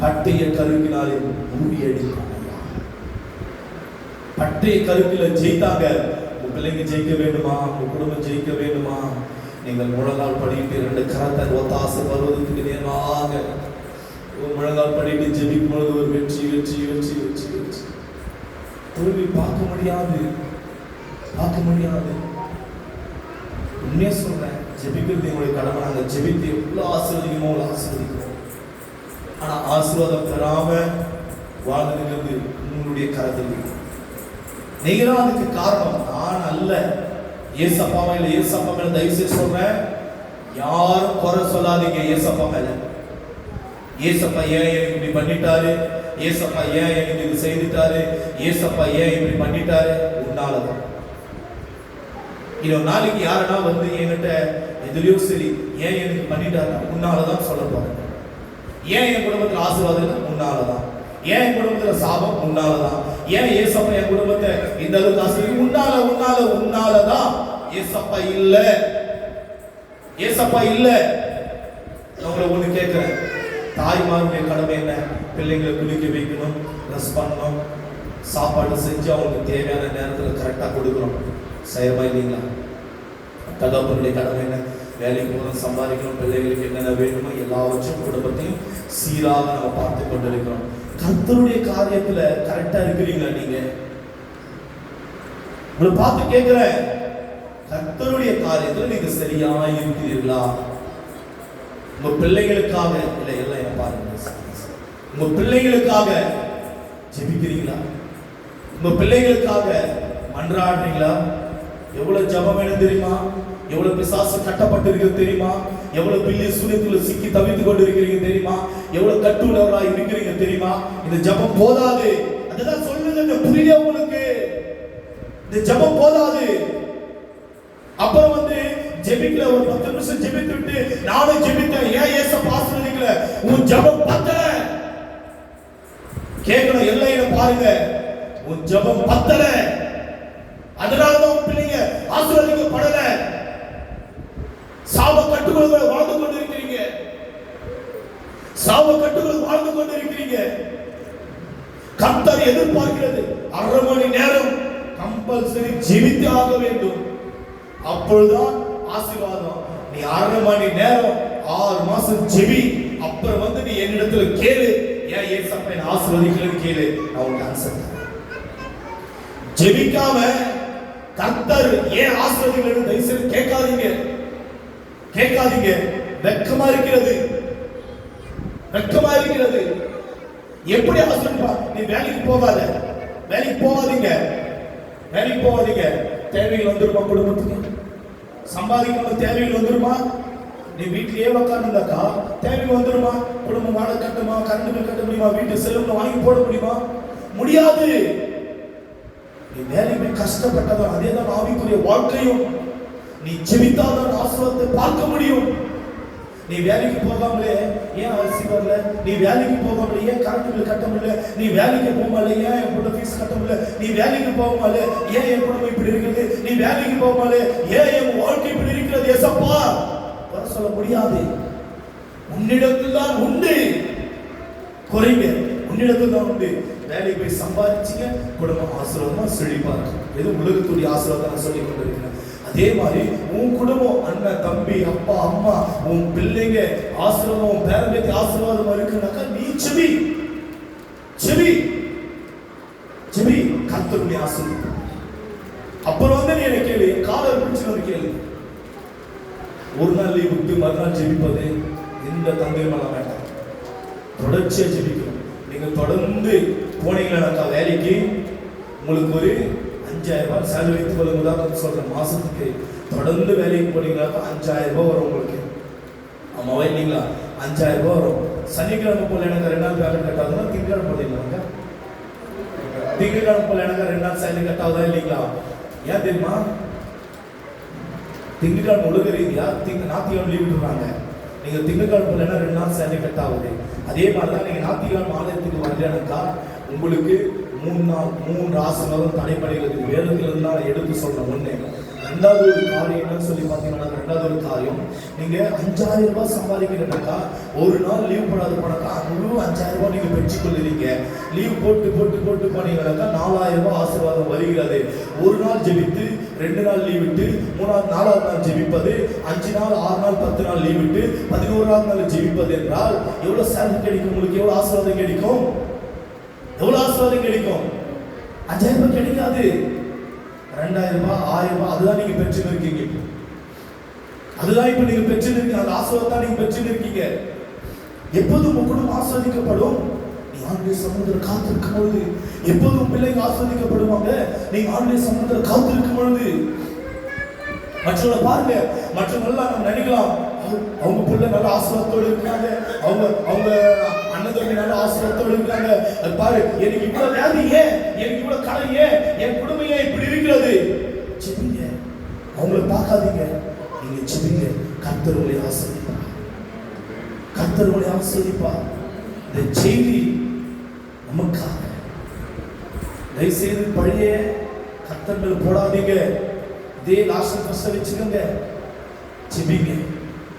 பட்டய கருக்கில ஜெயித்தாங்க. உங்க பிள்ளைங்க ஜெயிக்க வேண்டுமா? உங்க குடும்பம் ஜெயிக்க வேண்டுமா? நீங்கள் முழங்கால் படிட்டு 2 கரத்தை ஒத்தாசை வருவதற்கு நேராக முழங்கால் படிட்டு ஜெபிக்கும் பொழுது ஒரு வெற்றி வெற்றி வெற்றி வெற்றி வெற்றி தோல்வி பார்க்க முடியாது. உண்மையா சொல்றேன், ஜெபிக்கிறது எங்களுடைய கடமை. நாங்கள் ஜெபித்து எவ்வளவு ஆசீர்வதிக்கணும் அவ்வளவு ஆசீர்வதிக்கிறோம். ஆனா ஆசீர்வாதம் பெறாம வாழ்ந்துங்கிறது உங்களுடைய கரத்தில். நீங்க தான் அதுக்கு காரணம், நான் அல்ல. ஏசப்பா மேல தயவு செய்து சொல்றேன், யாரும் குறை சொல்லாதீங்க ஏசப்பா மேல. ஏசப்பா ஏன் எனக்கு இப்படி பண்ணிட்டாரு, ஏசப்பா ஏன் எனக்கு இது செய்துட்டாரு, ஏசப்பா ஏன் இப்படி பண்ணிட்டாரு, உன்னாலதான். இன்னொரு நாளைக்கு யாருன்னா வந்து என்கிட்ட எதுலயோ சரி ஏன் எனக்கு பண்ணிட்டாரு, உன்னாலதான் சொல்ல போறேன். ஏன் என் குடும்பத்துல ஆசீர்வாதம், உன்னாலதான். ஏன் என் குடும்பத்துல சாபம், உன்னாலதான். ஏன் ஏசப்பா என் குடும்பத்தை இந்த அளவுக்கு ஆசீர்வாதம், உன்னாலதான். ஏசப்பா இல்ல. உங்களை ஒண்ணு கேட்கிறேன், தாய்மாருடைய கடமை என்ன? பிள்ளைங்களை குளிக்க வைக்கணும், ட்ரெஸ் பண்ணணும், சாப்பாடு செஞ்சு அவங்களுக்கு தேவையான நேரத்தில் கரெக்டாக கொடுக்கணும். செய்யறமா இல்லைங்களா? தகப்பனுடைய கடமை என்ன? வேலைக்கு போகணும், சம்பாதிக்கணும், பிள்ளைகளுக்கு என்னென்ன வேணுமோ எல்லாவற்றும் குடும்பத்தையும் சீராக நம்ம பார்த்து கொண்டு இருக்கிறோம். கர்த்தருடைய காரியத்துல கரெக்டா இருக்கிறீங்களா? நீங்க உங்களை பார்த்து கேட்கிறேன், கர்த்தருடைய காரியத்துல நீங்க சரியா இருக்கிறீர்களா? உங்க பிள்ளைகளுக்காக இல்லை, எல்லாம் பாருங்க, உங்க பிள்ளைகளுக்காக ஜெபிக்கிறீங்களா? உங்க பிள்ளைகளுக்காக மன்றாடுறீங்களா? எவ்வளவு ஜெபம் வேணும் தெரியுமா? எவ்வளவு பிசாசு கட்டப்பட்டு இருக்கிறது தெரியுமா? எவ்வளவு பில்லி சூனியத்துல சிக்கி தவித்துக் கொண்டு இருக்கிறீங்க தெரியுமா? எவ்வளவு கட்டுள்ளவர்களாக இருக்கிறீங்க தெரியுமா? இந்த ஜெபம் போதாது. அதுதான் சொல்லுங்க, புரியல உங்களுக்கு? இந்த ஜெபம் போதாது. அப்புறம் வந்து ஜெபிக்கல, ஒரு 10 நிமிஷம் ஜெபித்து விட்டு நானும் ஜெபித்தேன், ஏன் ஏசப்பா ஆசீர்வதிக்கல? உன் ஜெபம் பத்தல. கேட்கணும், எல்லையில பாருங்க, உன் ஜெபம் பத்தல. அதனாலதான் பிள்ளைங்க ஆசீர்வதிக்கப்படல. சாப கட்டுகள் வாழ்ந்து கொண்டிருக்கிறீங்க, கர்த்தர் எதிர்பார்க்கிறது 1/2 மணி நேரம் கம்பல்சரி ஜெபித்து ஆக வேண்டும். அப்பொழுதுதான் ஆசீர்வாதம். நீ 1/2 மணி நேரம் 6 மாசம் ஜெபி, அப்புறம் வந்து நீ என்னிடத்துல கேளு, ஏன் ஏசப்பா என்ன ஆசீர்வதிக்கலன்னு கேளு, நான் உனக்கு ஆன்சர் தரேன். ஜெபிக்காம கர்த்தர் ஏன் ஆசீர்வதிக்கலன்னு தயவு செய்து கேட்காதீங்க. வெட்கமா இருக்கிறது. எப்படி ஆசீர்வதிப்பா? நீ வேலைக்கு போகாதீங்க. தேவைகள் வந்துருமா? குடும்பத்துக்கு சம்பாதிக்கணும், தேவைகள் வந்துருமா? நீ வீட்டிலேயே உட்கார்ந்துருந்தாக்கா தேவைகள் வந்துருமா? குடும்பம் வாடகை கட்டுமா, கரண்ட் பில் கட்ட முடியுமா, வீட்டு செலவுல வாங்கி போட முடியுமா? முடியாது. நீ வேலைக்கு கஷ்டப்பட்டதான். அதேதான் ஆவிக்குரிய வாழ்க்கையும். நீ ஜெபித்தாதான் ஆசீர்வாதத்தை பார்க்க முடியும். நீ வேலைக்கு போகாமலே ஏன் அரிசி வரல, நீ வேலைக்கு போகாமலே ஏன் கரண்ட் பில் கட்ட முடியல, நீ வேலைக்கு போகாமலே ஏன் என் கூட ஃபீஸ் கட்ட முடியல, நீ வேலைக்கு போகாமலே ஏன் என் குடும்பம் இப்படி இருக்குது, நீ வேலைக்கு போகாமலே ஏன் என் வாழ்க்கை இப்படி இருக்கிறது, ஏசப்பா வர சொல்ல முடியாது. உன்னிடத்தில் தான் உண்டு. குறைங்க, உன்னிடத்தில் தான் உண்டு. வேலைக்கு போய் சம்பாதிச்சீங்க, குடும்பம் ஆசீர்வாதமா செழிப்பா இருக்கும். எது உலகத்துடைய ஆசீர்வாதம் நான் சொல்லிக் கொண்டிருக்கிறேன். அதே மாதிரி உன் குடும்பம், அண்ணன், தம்பி, அப்பா, அம்மா, உன் பிள்ளைங்க ஆசீர்வாதம், பேரம்பேத்தி ஆசீர்வாதமா இருக்குனாக்கா நீ செவி கர்த்தருடைய ஆசீர்வாதம். அப்புறம் வந்து நீ என்ன கேளு, காலர் பிடிச்சு வந்து கேளு. ஒரு நாள் லீவ் விட்டு மறுநாள் ஜெபிப்பது இந்த தந்திரமெல்லாம் வேண்டாம். தொடர்ச்சியா ஜெபிக்கணும். நீங்க தொடர்ந்து போனீங்கன்னாக்கா வேலைக்கு உங்களுக்கு ஒரு 5000 ரூபாய் சேலரி வைத்து கொள்ளும். உதாரணத்துக்கு சொல்றேன், மாசத்துக்கு தொடர்ந்து வேலைக்கு போனீங்கன்னாக்கா 5000 ரூபாய் வரும் உங்களுக்கு. ஆமாவா இல்லைங்களா? 5000 ரூபாய் வரும். சனிக்கிழமை போல எனக்கு 2 நாள் பேமெண்ட் கட் ஆகுதுன்னா திங்கக்கிழமை போல இல்லைங்க, திங்கக்கிழமை போல எனக்கு 2 நாள் சேலரி கட் ஆகுதா இல்லைங்களா? ஏன் தெரியுமா? திங்கக்கிழமை உலக ரீதியா ஞாயிற்றுக்கிழமை லீவ் விட்டுறாங்க. நீங்க திங்கக்கிழமை போலன்னா 2 நாள் சேலரி கட் ஆகுது. அதே மாதிரிதான் நீங்க ஞாயிற்றுக்கிழமை ஆலயத்துக்கு வரலனாக்கா உங்களுக்கு 3 ஆசீர்வாதம் தடைபடுகிறது. வேதத்துல இருந்தால் எடுத்து சொல்றேன். ஒண்ணு. ரெண்டாவது ஒரு காரியம் என்னன்னு சொல்லி பார்த்தீங்கன்னா, ரெண்டாவது ஒரு காரியம், நீங்க 5000 ரூபாய் சம்பாதிக்கிறீங்கன்னாக்கா ஒரு நாள் லீவ் போடாது போனாக்கா முழு 5000 ரூபாய் நீங்க பெற்றுக்கொள்ளுறீங்க. லீவ் போட்டு போட்டு போட்டு பண்ணீங்கன்னாக்கா 4000 ரூபாய் ஆசீர்வாதம் வருகிறது. ஒரு நாள் ஜெபித்து 2 நாள் லீவ் விட்டு 4வது நாள் ஜெபிப்பது, 5 நாள் 6 நாள் 10 நாள் லீவ் விட்டு 11வது நாள் ஜெபிப்பது என்றால் எவ்வளவு சேலரி கிடைக்கும்? உங்களுக்கு எவ்வளவு ஆசீர்வாதம் கிடைக்கும்? எவ்வளவு ஆசீர்வாதம் கிடைக்கும்? 5000 ரூபாய் கிடைக்காது. 2000 ரூபாய் 1000 ரூபாய் அதுதான் நீங்க பெற்று இருக்கீங்க. அதுதான் இப்ப நீங்க பெற்று இருக்கீங்க. அந்த ஆசீர்வாதத்தை நீங்க பெற்று இருக்கீங்க. எப்போது உங்க குடும்பம் ஆசீர்வதிக்கப்படும்? நீங்க ஆண்டவருடைய சமூகத்தில் காத்திருக்கும் பொழுது. எப்போது உங்க பிள்ளைங்க ஆசீர்வதிக்கப்படுவாங்க? நீங்க ஆண்டவருடைய சமூகத்தில் காத்திருக்கும் பொழுது. மற்றவங்களை பாருங்க, மற்றவங்க நம்ம நினைக்கலாம் அவங்க பிள்ளை நல்ல ஆசீர்வாதத்தோடு இருக்காங்க, அவங்க அண்ணன் தம்பி நல்ல ஆசீர்வாதத்தோடு இருக்காங்க. அது பாரு, எனக்கு இவ்வளவு வியாதி ஏன், எனக்கு இவ்வளவு கடை ஏன், என் குடும்பம் ஏன் இப்படி இருக்கிறது? செபிங்க, அவங்கள பார்க்காதீங்க, நீங்க செபிங்க. கர்த்தர் உங்களை ஆசீர்வதிப்பார். கர்த்தர் உங்களை ஆசீர்வதிப்பார். இந்த செய்தி நமக்காக. தயவுசெய்து பழைய கர்த்தர்கள் போடாதீங்க. இதே லாஸ்ட் ஃபர்ஸ்ட் வச்சுக்கோங்க. செபிங்க,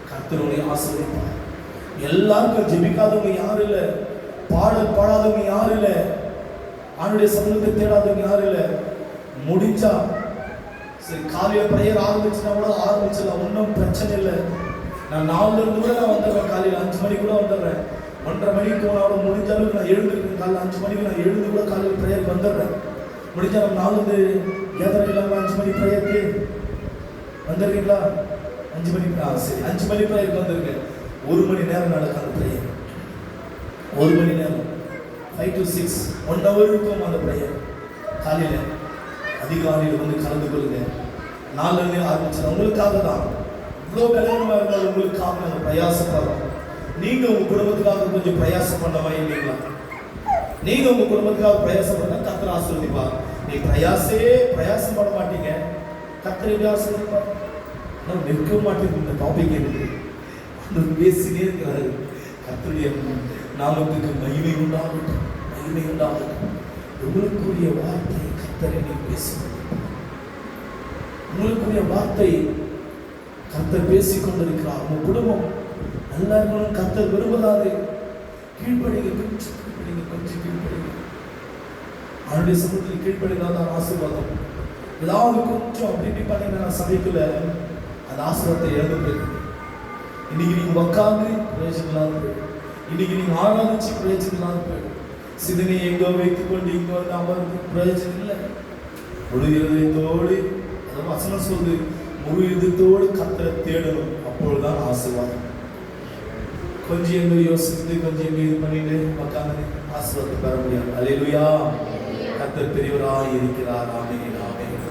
கர்த்தருடைய ஆசீர்வதிப்பார். எல்லாருக்கும் ஜெபிக்காதவங்க யாரும் இல்ல, பாடல் பாடாதவங்க யாரும் இல்ல, ஆண்டுடைய சமூகத்தை தேடாதவங்க யாரும் இல்ல. முடிஞ்சா சரி, காலையில பிரேயர் ஆரம்பிச்சுனா கூட ஆரம்பிச்சிடலாம், ஒன்றும் பிரச்சனை இல்லை. நான் 4 இருந்து கூட நான் வந்துடுறேன், காலையில் 5 மணிக்கு கூட வந்துடுறேன். 1:30 மணிக்கு போனாலும் முடிஞ்ச அளவுக்கு நான் எழுந்திருக்கேன். காலையில் 5 மணிக்கு நான் எழுந்து கூட காலையில் பிரேயருக்கு வந்துடுறேன். முடிஞ்சா நம்ம 4 இருந்து கேதர் இல்லாமல் 5 மணி பிரேயருக்கு வந்துடுறீங்களா? 5 மணிக்கு சரி, 5 மணி பிரேயருக்கு வந்துருக்கேன். 1 மணி நேரம் நடக்காத பிரேயர், 1 மணி நேரம் 5 to 6 1 hour இருக்கும் அந்த பிரேயர். காலையில் அதிகாலையில் வந்து கலந்து கொள்ளுங்க. 4 ஆரம்பிச்சு உங்களுக்காக தான். இவ்வளோ கல்யாணமாக இருந்தாலும் உங்களுக்காக நாங்கள் பிரயாசப்படுறோம். நீங்க உங்க குடும்பத்துக்காக கொஞ்சம் பிரயாசம் பண்ணவா இல்லைங்களா? நீங்க உங்க குடும்பத்துக்காக பிரயாசம் பண்ணா கர்த்தர் ஆசீர்வதிப்பார். நீ பிரயாசம் பண்ண மாட்டீங்க, கர்த்தர் எப்படி ஆசீர்வதிப்பார்? ஆனால் நிற்க மாட்டேங்குது. இந்த டாபிக் இருக்கு, பேசினே இருக்கிறாரு. கர்த்தருடைய நாமத்துக்கு மகிமை உண்டாகட்டும், மகிமை உண்டாகட்டும். உங்களுக்குரிய வார்த்தை கர்த்தரை நீங்க பேசுங்க. உங்களுக்குரிய வார்த்தை கர்த்தர் பேசிக் கொண்டிருக்கிறார். உங்க குடும்பம் நல்லா இருக்கணும் கர்த்தர் விரும்புகிறாரு. கீழ்ப்படிங்க, கொஞ்சம் கீழ்ப்படிங்க. அவருடைய சமூகத்தில் கீழ்ப்படிதான் ஆசீர்வாதம். ஏதாவது கொஞ்சம் அப்படி இப்படி பண்ணீங்கன்னா சபைக்குள்ள அந்த ஆசீர்வாதத்தை இழந்து போயிருக்கு. இன்னைக்கு நீங்க உட்காந்து பிரயோஜனம் இல்லாத போயிடும். இன்னைக்கு நீங்க ஆராதிச்சு பிரயோஜனம் இல்லாத போயிடும். சிதனை எங்கோ வைத்துக் கொண்டு இங்க வந்து அமர்ந்து பிரயோஜனம் இல்லை. முழு இதயத்தோடு, அதாவது வசனம் சொல்லுது, முழு இதயத்தோடு கர்த்தரை தேடணும், அப்பொழுதுதான் ஆசீர்வாதம். கொஞ்சம் எங்க யோசித்து கொஞ்சம் எங்க இது பண்ணிட்டு உட்காந்து ஆசீர்வாதத்தை பெற முடியாது. அல்லேலூயா. கர்த்தர் பெரியவராய் இருக்கிறார். ஆமென், ஆமென்.